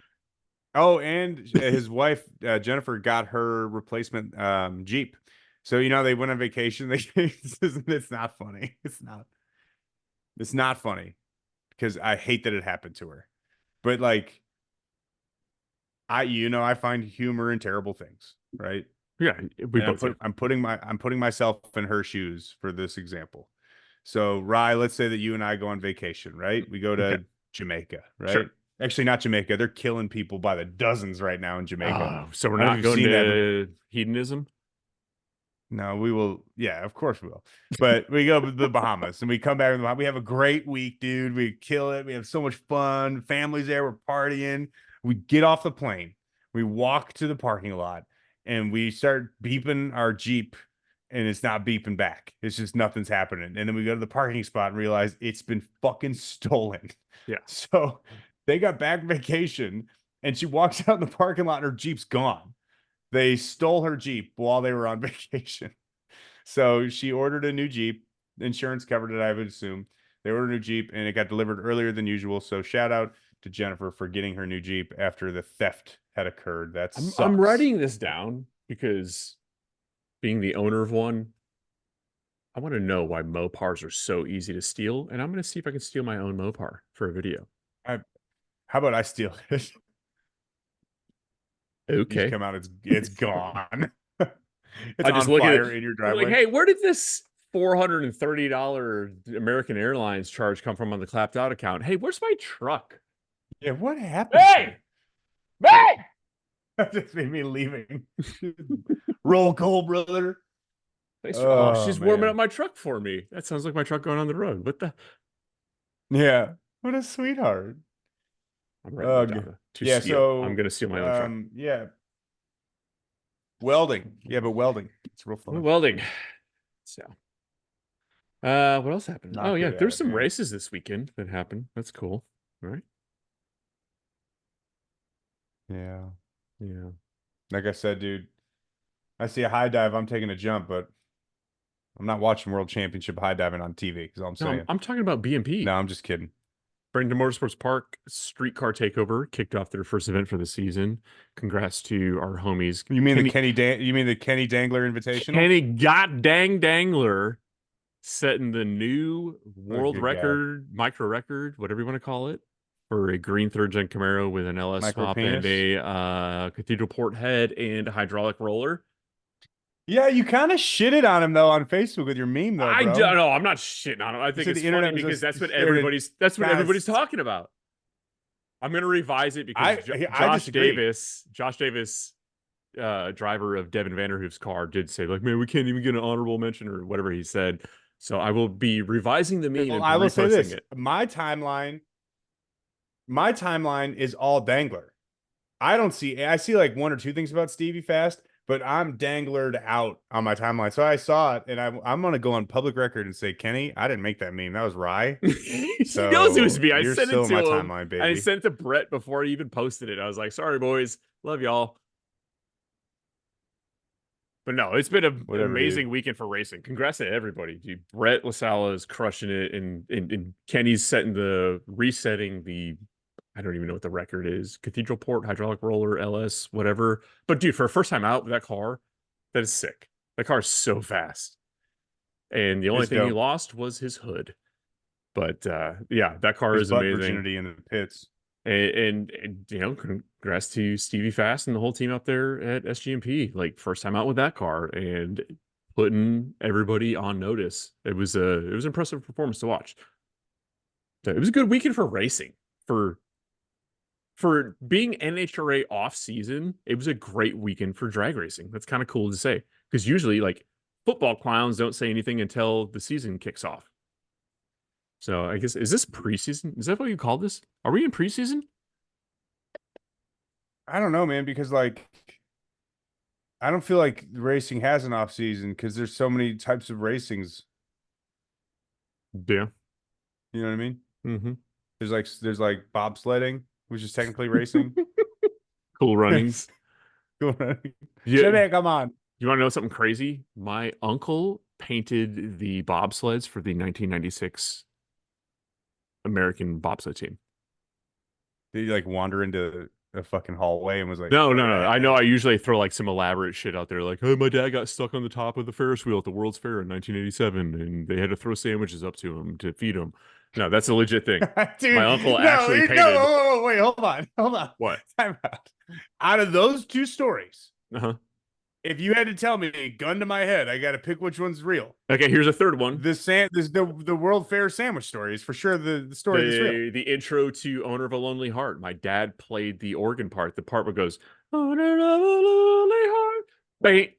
Oh, and his wife Jennifer got her replacement Jeep. So they went on vacation. It's not funny. It's not. It's not funny because I hate that it happened to her. But like I find humor in terrible things, right? Yeah, we And both do. I'm putting myself in her shoes for this example. So, Rye, let's say that you and I go on vacation, right? We go Okay, to Jamaica, right? sure. Actually, not Jamaica. They're killing people by the dozens right now in Jamaica. Oh, so we're I don't know if not you've going seen that. to hedonism? No, we will. Yeah, of course we will. But we go to the Bahamas and we come back. We have a great week, dude. We kill it. We have so much fun. Family's there. We're partying. We get off the plane. We walk to the parking lot and we start beeping our Jeep and it's not beeping back. It's just nothing's happening. And then we go to the parking spot and realize it's been fucking stolen. Yeah. So they got back vacation and she walks out in the parking lot and her Jeep's gone. They stole her Jeep while they were on vacation. So she ordered a new Jeep. Insurance covered it, I would assume. They ordered a new Jeep and it got delivered earlier than usual. So shout out to Jennifer for getting her new Jeep after the theft had occurred. That I'm sucks. writing this down because being the owner of one, I want to know why Mopars are so easy to steal, and I'm going to see if I can steal my own Mopar for a video. How about I steal it? You Okay. come out, it's gone. It's I just on look at it. fire in your I'm like, driveway. hey, where did this $430 American Airlines charge come from on the clapped out account? Hey, where's my truck? Yeah, what happened? Hey! Hey! That just made me leaving. Roll call, brother. Thanks for, oh, Oh she's warming up man. my truck for me. That sounds like my truck going on the road. What the? Yeah. What a sweetheart. I'm writing that Ugh. down to Yeah, steal. I'm so going to steal my own truck. yeah. Welding. Yeah, but welding. It's real fun. Welding. So, what else happened? Not Oh, yeah, good at there's it, some man. races this weekend that happened. That's cool. All right. Yeah. Yeah. Like I said, dude, I see a high dive, I'm taking a jump, but I'm not watching World Championship high diving on TV, because I'm No, saying. I'm talking about BMP. No, I'm just kidding. Brendan Motorsports Park Streetcar Takeover kicked off their first event for the season. Congrats to our homies. You mean the Kenny Dangler Invitational? Kenny God Dang Dangler setting the new What a world good guy. record, micro record, whatever you want to call it, for a green third gen Camaro with an LS Micro swap and penis. a cathedral port head and a hydraulic roller. Yeah, you kind of shitted on him though on Facebook with your meme though, I don't bro. know. I'm not shitting on him. I You think said it's the funny internet was because just that's what started. everybody's Guys, talking about. I'm gonna revise it because I disagree. Josh Davis, driver of Devin Vanderhoof's car, did say like, "Man, we can't even get an honorable mention" or whatever he said. So I will be revising the meme Well, and I will say reposting this: it. my timeline is all Dangler. I see like one or two things about Stevie Fast, but I'm danglered out on my timeline. So I saw it, and I'm gonna go on public record and say, Kenny, I didn't make that meme. That was Rye. He knows it was So me. I you're sent it still in my to him. timeline, I baby. sent it to Brett before I even posted it. I was like, sorry, boys. Love y'all. But no, it's been an Whatever, dude. amazing weekend for racing. Congrats to everybody, dude. Brett LaSala is crushing it, and Kenny's resetting the. I don't even know what the record is. Cathedral Port, hydraulic roller, LS, whatever. But dude, for a first time out with that car, that is sick. That car is so fast. And the only It's thing he dope. lost was his hood. But yeah, that car His is butt amazing. virginity in the pits. And you know, congrats to Stevie Fast and the whole team out there at SGMP. Like first time out with that car and putting everybody on notice. It was an impressive performance to watch. So it was a good weekend for racing. For being NHRA off season, it was a great weekend for drag racing. That's kind of cool to say because usually like football clowns don't say anything until the season kicks off. So I guess is this preseason? Is that what you call this? Are we in preseason? I don't know, man, because like I don't feel like racing has an off season because there's so many types of racings. Yeah. You know what I mean? Mm-hmm. There's like bobsledding, which is technically racing. Cool runnings. Yeah. Jimmy, come on. You want to know something crazy? My uncle painted the bobsleds for the 1996 American bobsled team. Did he like wander into a fucking hallway and was like, No, all no, no. I know right. I usually throw like some elaborate shit out there, like, "Oh, my dad got stuck on the top of the Ferris wheel at the World's Fair in 1987, and they had to throw sandwiches up to him to feed him." No, that's a legit thing. My Dude, uncle no, actually no, painted wait, hold on, hold on. what? Time out. Out of those two stories, Uh-huh. if you had to tell me, gun to my head, I got to pick which one's real. Okay, here's a third one. The World Fair sandwich story is for sure the story that's real. The intro to Owner of a Lonely Heart. My dad played the organ part, the part where it goes, Owner of a Lonely Heart. Bang,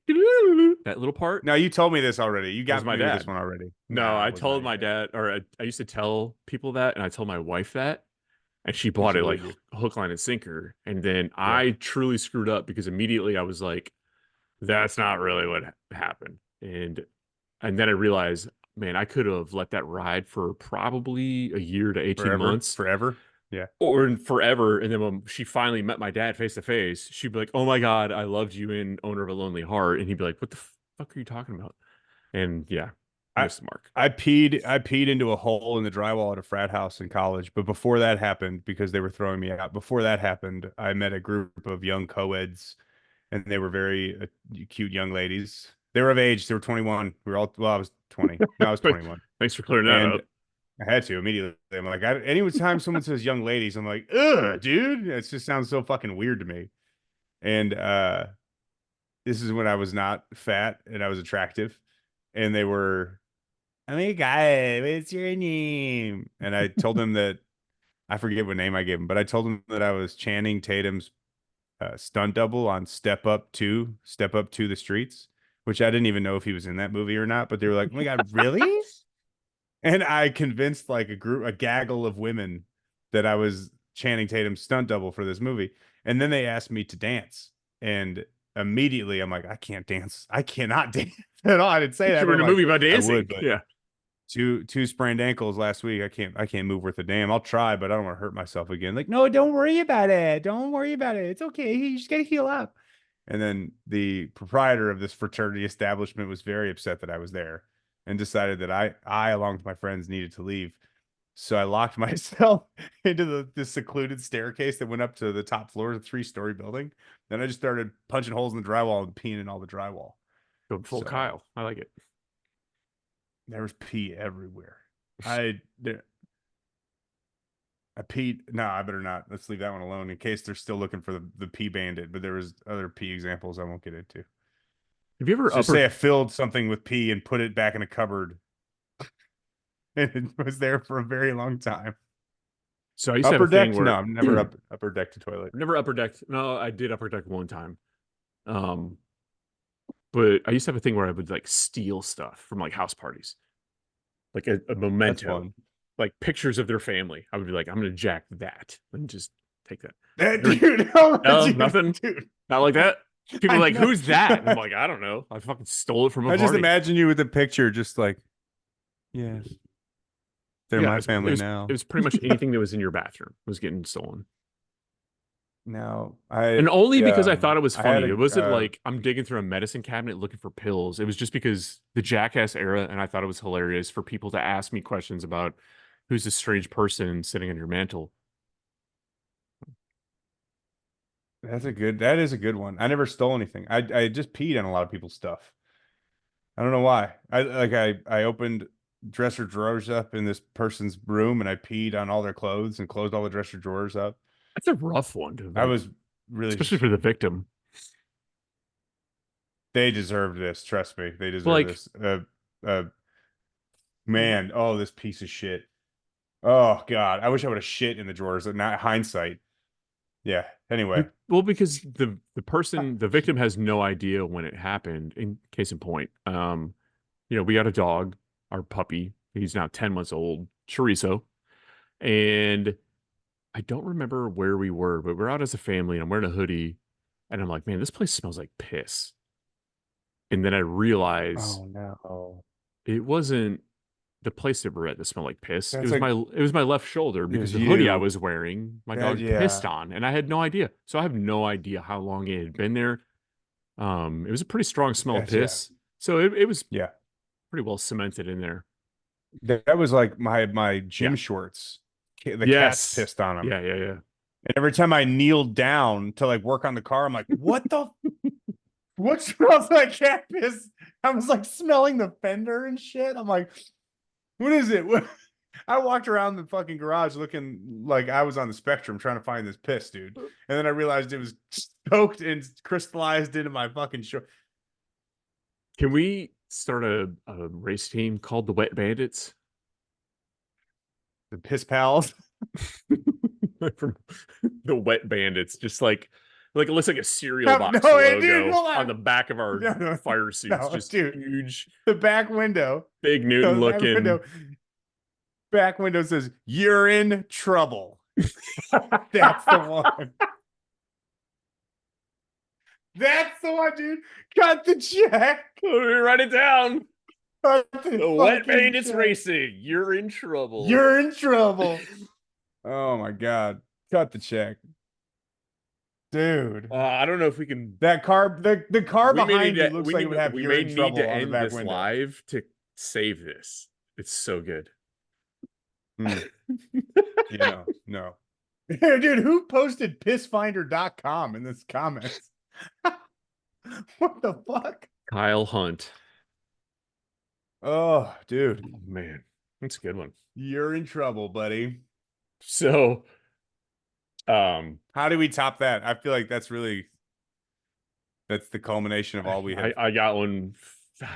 that little part. Now you told me this already. You That was got my me with this dad. one already. No, Nah, I it was not told your my dad. dad, or I used to tell people that, and I told my wife that, and she And bought she it like believed you. hook, line, and sinker. And then Yeah. I truly screwed up because immediately I was like, that's not really what happened. And then I realized, man, I could have let that ride for probably a year to 18 Forever. months Forever. Yeah. or forever. And then when she finally met my dad face to face, she'd be like, "Oh my God, I loved you in Owner of a Lonely Heart." And he'd be like, "What the fuck are you talking about?" And yeah, I missed the mark. I peed into a hole in the drywall at a frat house in college. But before that happened, because they were throwing me out, before that happened, I met a group of young co-eds, and they were very cute young ladies. They were of age. They were 21. We were all, well, I was 20. No, I was But 21. thanks for clearing that And up. I had to immediately. I'm like, anytime someone says young ladies, I'm like, ugh, dude. It just sounds so fucking weird to me. And this is when I was not fat and I was attractive. And they were, oh my God, what's your name? And I told them that I forget what name I gave them, but I told them that I was Channing Tatum's stunt double on Step Up to the Streets, which I didn't even know if he was in that movie or not. But they were like, oh my God, really? And I convinced like a gaggle of women that I was Channing Tatum's stunt double for this movie. And then they asked me to dance. And immediately I'm like, I can't dance. I cannot dance at all. I didn't say that, You but were I'm in a like, movie about I dancing. would, but Yeah. two sprained ankles last week. I can't move worth a damn. I'll try, but I don't want to hurt myself again. Like, no, don't worry about it. Don't worry about it. It's okay. You just gotta heal up. And then the proprietor of this fraternity establishment was very upset that I was there and decided that I along with my friends needed to leave. So I locked myself into the secluded staircase that went up to the top floor of the 3-story building. Then I just started punching holes in the drywall and peeing in all the drywall. Go full So Kyle. I like it. there was pee everywhere. I there, I peed. No, I better not. Let's leave that one alone in case they're still looking for the pee bandit. But there was other pee examples I won't get into. Have you ever Let's just upper say I filled something with pee and put it back in a cupboard, and it was there for a very long time. So I used to have a Upper thing decked? No, where I've never upper decked a toilet. I've never upper decked. No, I did upper deck one time. Um, but I used to have a thing where I would like steal stuff from like house parties, like a That's memento, fun. like pictures of their family. I would be like, I'm gonna jack that and just take that. That Never, dude, hold on, no, nothing, dude. not like that. People are I like, know. who's that? And I'm like, I don't know. I fucking stole it from a I just party. imagine you with the picture, just like, yes, they're Yeah, my it family was it now. was pretty much anything that was in your bathroom was getting stolen. Now, And only because I thought it was I had funny. It a, wasn't like I'm digging through a medicine cabinet looking for pills. It was just because the Jackass era, and I thought it was hilarious for people to ask me questions about who's this strange person sitting on your mantle. that is a good one. I never stole anything. I just peed on a lot of people's stuff. I don't know why. I opened dresser drawers up in this person's room and I peed on all their clothes and closed all the dresser drawers up. That's a rough one to I like, was really especially for the victim. they deserve this. Trust me, they But deserve like, this. Uh, man, oh, this piece of shit. Oh God, I wish I would have shit in the drawers. Not hindsight. Yeah. Anyway, well, because the victim has no idea when it happened. In case in point, we got a dog, our puppy. He's now 10 months old, Chorizo, and I don't remember where we were, but we're out as a family, and I'm wearing a hoodie, and I'm like, man, this place smells like piss. And then I realize oh no, it wasn't the place that we're at that smelled like piss. It that's was like my left shoulder it because was the hoodie I you. was wearing, my That dog pissed yeah. on, and I had no idea. So I have no idea how long it had been there. It was a pretty strong smell of That's yeah. piss, so it was Yeah. pretty well cemented in there. That was like my Yeah. gym shorts. The cats Yes. pissed on them. Yeah. Yeah. Yeah. And every time I kneeled down to like work on the car, I'm like, what smells like cat piss? I was like smelling the fender and shit. I'm like, what is it? I walked around the fucking garage looking like I was on the spectrum trying to find this piss, dude. And then I realized it was soaked and crystallized into my fucking short. Can we start a race team called the Wet Bandits? The piss pals. From the Wet Bandits, just like it looks like a cereal No, box dude, logo hold on on. the back of our No, fire suits, no, just dude. huge, The back window. big No, Newton the back looking. window. Back window says, "You're in trouble." That's the one. That's the one, dude. Cut the check. Let me write it down. Cut the The Wet fucking Bandits check. Racing. You're in trouble. You're in trouble. Oh my God. Cut the check. Dude. I don't know if we can. That car, the car We may need behind you to. looks like it would have We "You're may in need trouble" to on the end back this window. live to save this. It's so good. Hmm. Yeah, no. Dude, who posted pissfinder.com in this comments? What the fuck? Kyle Hunt. Oh, dude. Oh, man, that's a good one. You're in trouble, buddy. So, How do we top that? I feel like that's the culmination of all we have. I got one.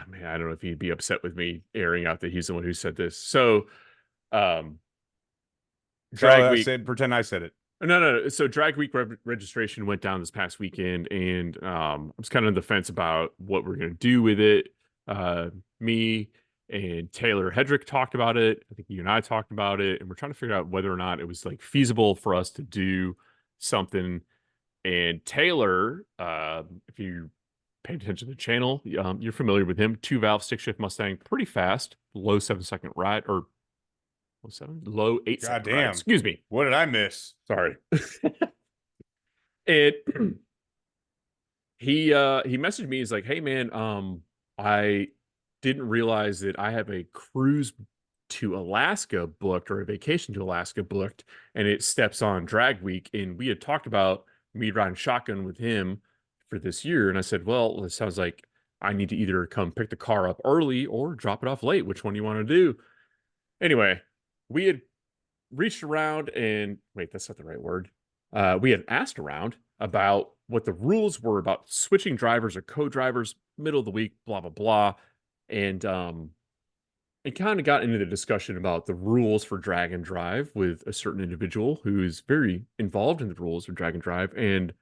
Man, I don't know if he'd be upset with me airing out that he's the one who said this. So, um, So Drag I Week. said, pretend I said it. No. So Drag Week registration went down this past weekend, and I was kind of on the fence about what we're gonna do with it. Me and Taylor Hedrick talked about it. I think you and I talked about it, and we're trying to figure out whether or not it was like feasible for us to do something. And Taylor, if you paid attention to the channel, you're familiar with him. 2-valve stick shift Mustang, pretty fast, low 7-second ride, or low 8-second God ride. damn. Excuse me. What did I miss? Sorry. It he messaged me. He's like, "Hey man, I didn't realize that I have a cruise to Alaska booked or a vacation to Alaska booked, and it steps on Drag Week. And we had talked about me riding shotgun with him for this year. And I said, well, it sounds like I need to either come pick the car up early or drop it off late. Which one do you want to do?" Anyway, we had reached around and wait, that's not the right word. We had asked around about what the rules were about switching drivers or co-drivers middle of the week, blah blah blah, and it kind of got into the discussion about the rules for drag and drive with a certain individual who is very involved in the rules of drag and drive. And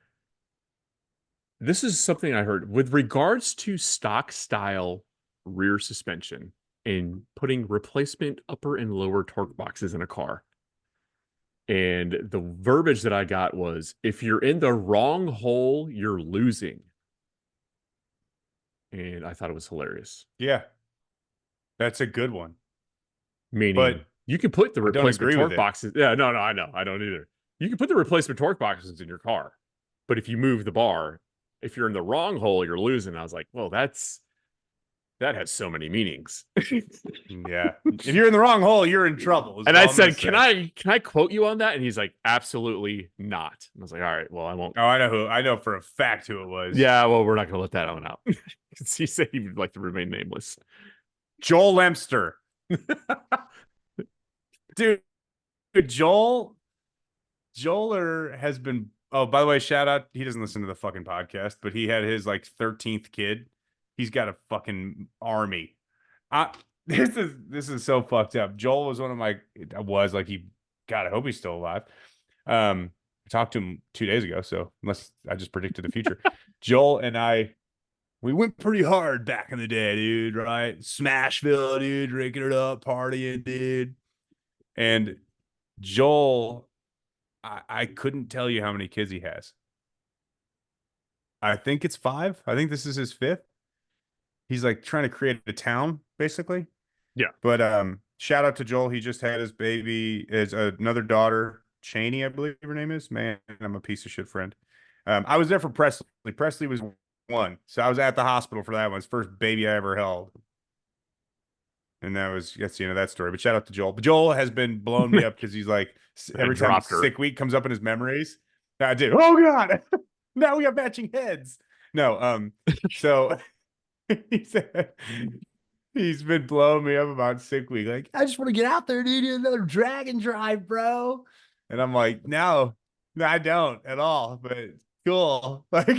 this is something I heard with regards to stock style rear suspension and putting replacement upper and lower torque boxes in a car. And the verbiage that I got was, if you're in the wrong hole, you're losing. and I thought it was hilarious. Yeah, that's a good one. Meaning But you can put the I don't replacement agree with torque it. boxes. Yeah, no, I know. I don't either. You can put the replacement torque boxes in your car, but if you move the bar, if you're in the wrong hole, you're losing. I was like, well, that has so many meanings. Yeah. If you're in the wrong hole, you're in trouble, is And I all I'm gonna said, say. can I quote you on that? And he's like, absolutely not. And I was like, all right, well, I won't. Oh, I know for a fact who it was. Yeah, well, we're not gonna let that one out. Because he said he would like to remain nameless. Joel Lemster. Dude, Joeler has been, oh, by the way, shout out. He doesn't listen to the fucking podcast, but he had his like 13th kid. He's got a fucking army. I this is so fucked up. Joel was one of my was like he God, I hope he's still alive. I talked to him 2 days ago, so unless I just predicted the future. Joel and I, we went pretty hard back in the day, dude, right? Smashville, dude, drinking it up, partying, dude. And Joel, I couldn't tell you how many kids he has. I think it's 5. I think this is his 5th. He's like trying to create a town, basically. Yeah. But shout out to Joel. He just had his baby, is another daughter, Cheney, I believe her name is. Man, I'm a piece of shit friend. I was there for Presley. Presley was 1, so I was at the hospital for that one. His first baby I ever held. And that's the end of that story. But shout out to Joel. But Joel has been blowing me up because he's like I every time dropped her. sick week comes up in his memories. I did. Oh God. Now we have matching heads. No, so he said he's been blowing me up about sick week. Like, I just want to get out there, dude, do another drag and drive, bro. And I'm like, no, I don't at all. But cool. Like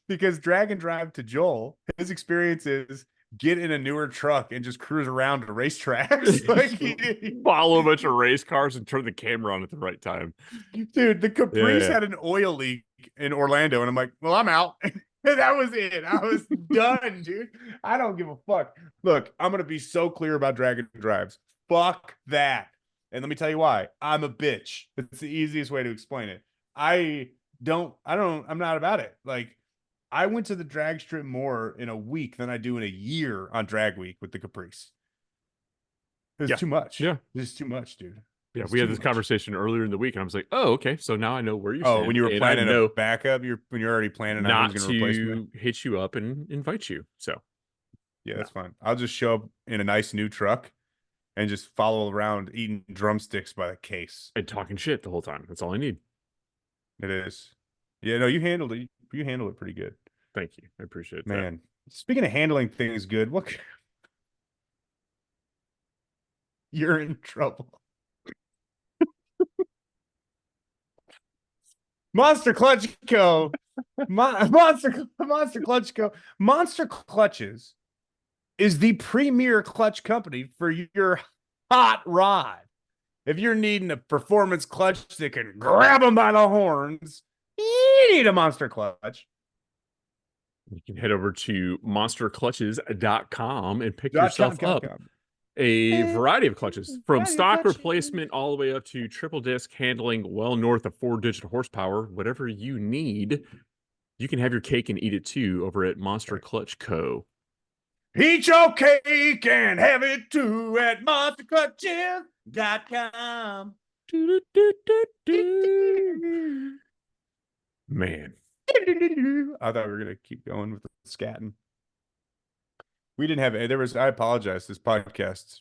because drag and drive to Joel, his experience is get in a newer truck and just cruise around to racetracks. Like Follow a bunch of race cars and turn the camera on at the right time. dude, the Caprice Yeah. had an oil leak in Orlando, and I'm like, well, I'm out. That was it. I was done, dude. I don't give a fuck. Look, I'm gonna be so clear about Dragon Drives. Fuck that. And let me tell you why. I'm a bitch. It's the easiest way to explain it. I'm not about it. Like, I went to the drag strip more in a week than I do in a year on drag week with the Caprice. It's Yeah. too much. Yeah. It's too much, dude. Yeah. It's We had too this much. conversation earlier in the week, and I was like, oh, okay. So now I know where you Oh, when stand. you were And I planning a know backup, when you're already planning on who's not going to replace me. to hit you up and invite you. So Yeah, that's fine. I'll just show up in a nice new truck and just follow around eating drumsticks by the case. and talking shit the whole time. That's all I need. It is. Yeah, no, you handled it. You handled it pretty good. Thank you. I appreciate that. Man, speaking of handling things good, you're in trouble. Monster Clutch Co. Monster Clutch Co. Monster Clutches is the premier clutch company for your hot rod. If you're needing a performance clutch that can grab them by the horns, you need a Monster Clutch. You can head over to monsterclutches.com and pick yourself up a variety of clutches, from stock replacement all the way up to triple disc handling well north of 4-digit horsepower. Whatever you need, you can have your cake and eat it too over at Monster Clutch Co. Eat your cake and have it too at monsterclutches.com. Man. I thought we were going to keep going with the scatting. We didn't have, I apologize. This podcast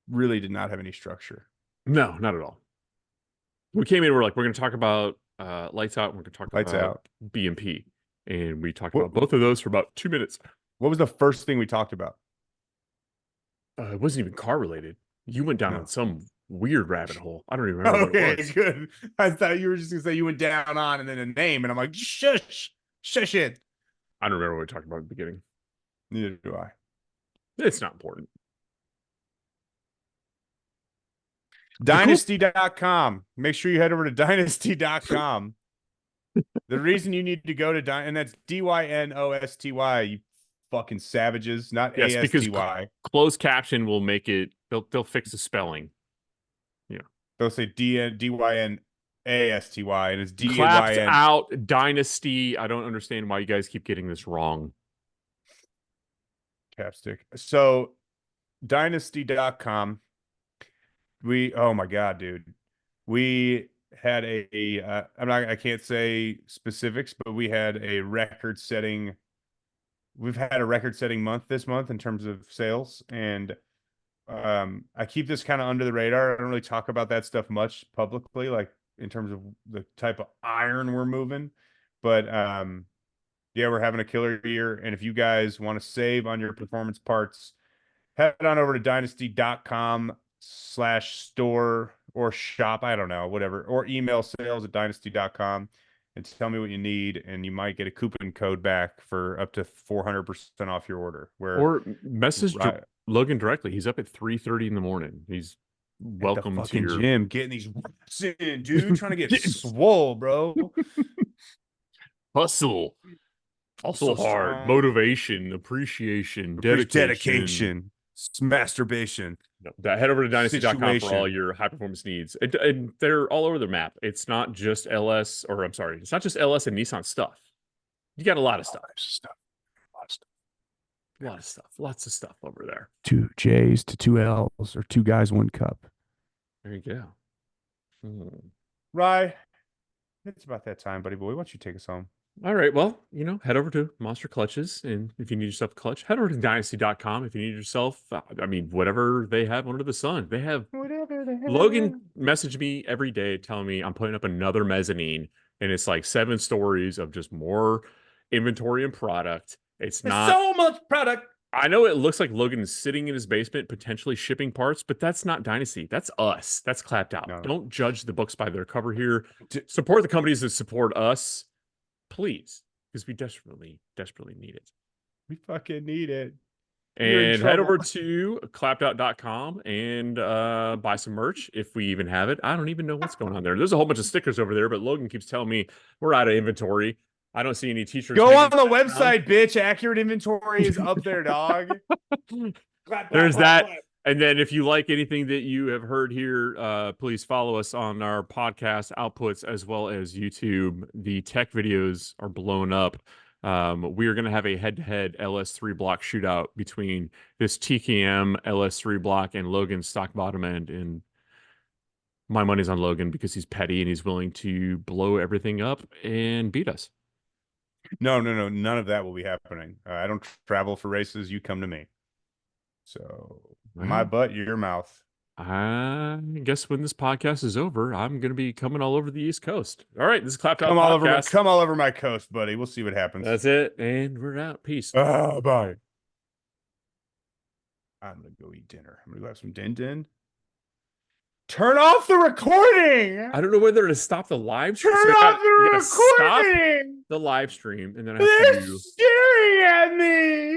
really did not have any structure. No, not at all. We came in, we're like, we're going to talk about Lights Out, and we're going to talk about BMP. And we talked about both of those for about 2 minutes. What was the first thing we talked about? It wasn't even car related. You went down on some weird rabbit hole. I don't even remember what it was. Good. I thought you were just going to say you went down on and then a name. And I'm like, shush it. I don't remember what we talked about at the beginning. Neither do I. It's not important. Dynasty.com. Make sure you head over to dynasty.com. The reason you need to go to and that's DYNOSTY, you fucking savages, not yes, ASTY. Because closed caption will make it, they'll fix the spelling. Yeah. They'll say DYNASTY and it's DYN. Clapped out Dynasty. I don't understand why you guys keep getting this wrong. Capstick. So dynasty.com. Oh my God, dude. We had I can't say specifics, but we've had a record setting month this month in terms of sales. And I keep this kind of under the radar. I don't really talk about that stuff much publicly, like in terms of the type of iron we're moving. But yeah, we're having a killer year. And if you guys want to save on your performance parts, head on over to dynasty.com/store or shop. I don't know, whatever, or email sales@dynasty.com and tell me what you need. And you might get a coupon code back for up to 400% off your order. Where Or message right Logan directly. He's up at 3:30 in the morning. He's at the welcome to fucking your gym getting these reps in, dude, trying to get swole, bro. hustle. So Hustle hard, strong. motivation, appreciation, dedication. Dedication, masturbation, Head over to dynasty.com for all situation. your high performance needs. And they're all over the map. It's not just LS, or I'm sorry, it's not just LS and Nissan stuff. You got a lot of stuff. A lot of stuff. Lots of stuff over there. 2 J's to 2 L's, or 2 guys, 1 cup. There you go. Rye, it's about that time, buddy boy. Why don't you take us home? All right. Well, head over to Monster Clutches. And if you need yourself a clutch, head over to dynasty.com. If you need yourself, whatever they have under the sun. They have Whatever the hell. Logan messaged me every day telling me I'm putting up another mezzanine. And it's like 7 stories of just more inventory and product. It's There's not so much product. I know it looks like Logan is sitting in his basement, potentially shipping parts, but that's not Dynasty. That's us. That's clapped out. No. Don't judge the books by their cover here. Support the companies that support us, please, because we desperately, desperately need it. We fucking need it. And head over to clappedout.com and buy some merch if we even have it. I don't even know what's going on there. There's a whole bunch of stickers over there, but Logan keeps telling me we're out of inventory. I don't see any t-shirts. Go on the website, bitch. Accurate inventory is up there, dog. There's that. And then if you like anything that you have heard here, please follow us on our podcast outputs as well as YouTube. The tech videos are blown up. We are going to have a head-to-head LS3 block shootout between this TKM LS3 block and Logan's stock bottom end. And my money's on Logan because he's petty and he's willing to blow everything up and beat us. No. None of that will be happening. I don't travel for races. You come to me. So my butt, your mouth. I guess when this podcast is over, I'm going to be coming all over the East Coast. All right, this is Clapped Out Podcast. Come all over my coast, buddy. We'll see what happens. That's it, and we're out. Peace. Bye. I'm going to go eat dinner. I'm going to go have some din-din. Turn off the recording. I don't know whether to stop the live stream. Turn off the recording. Stop the live stream, and then I They're have to staring at me.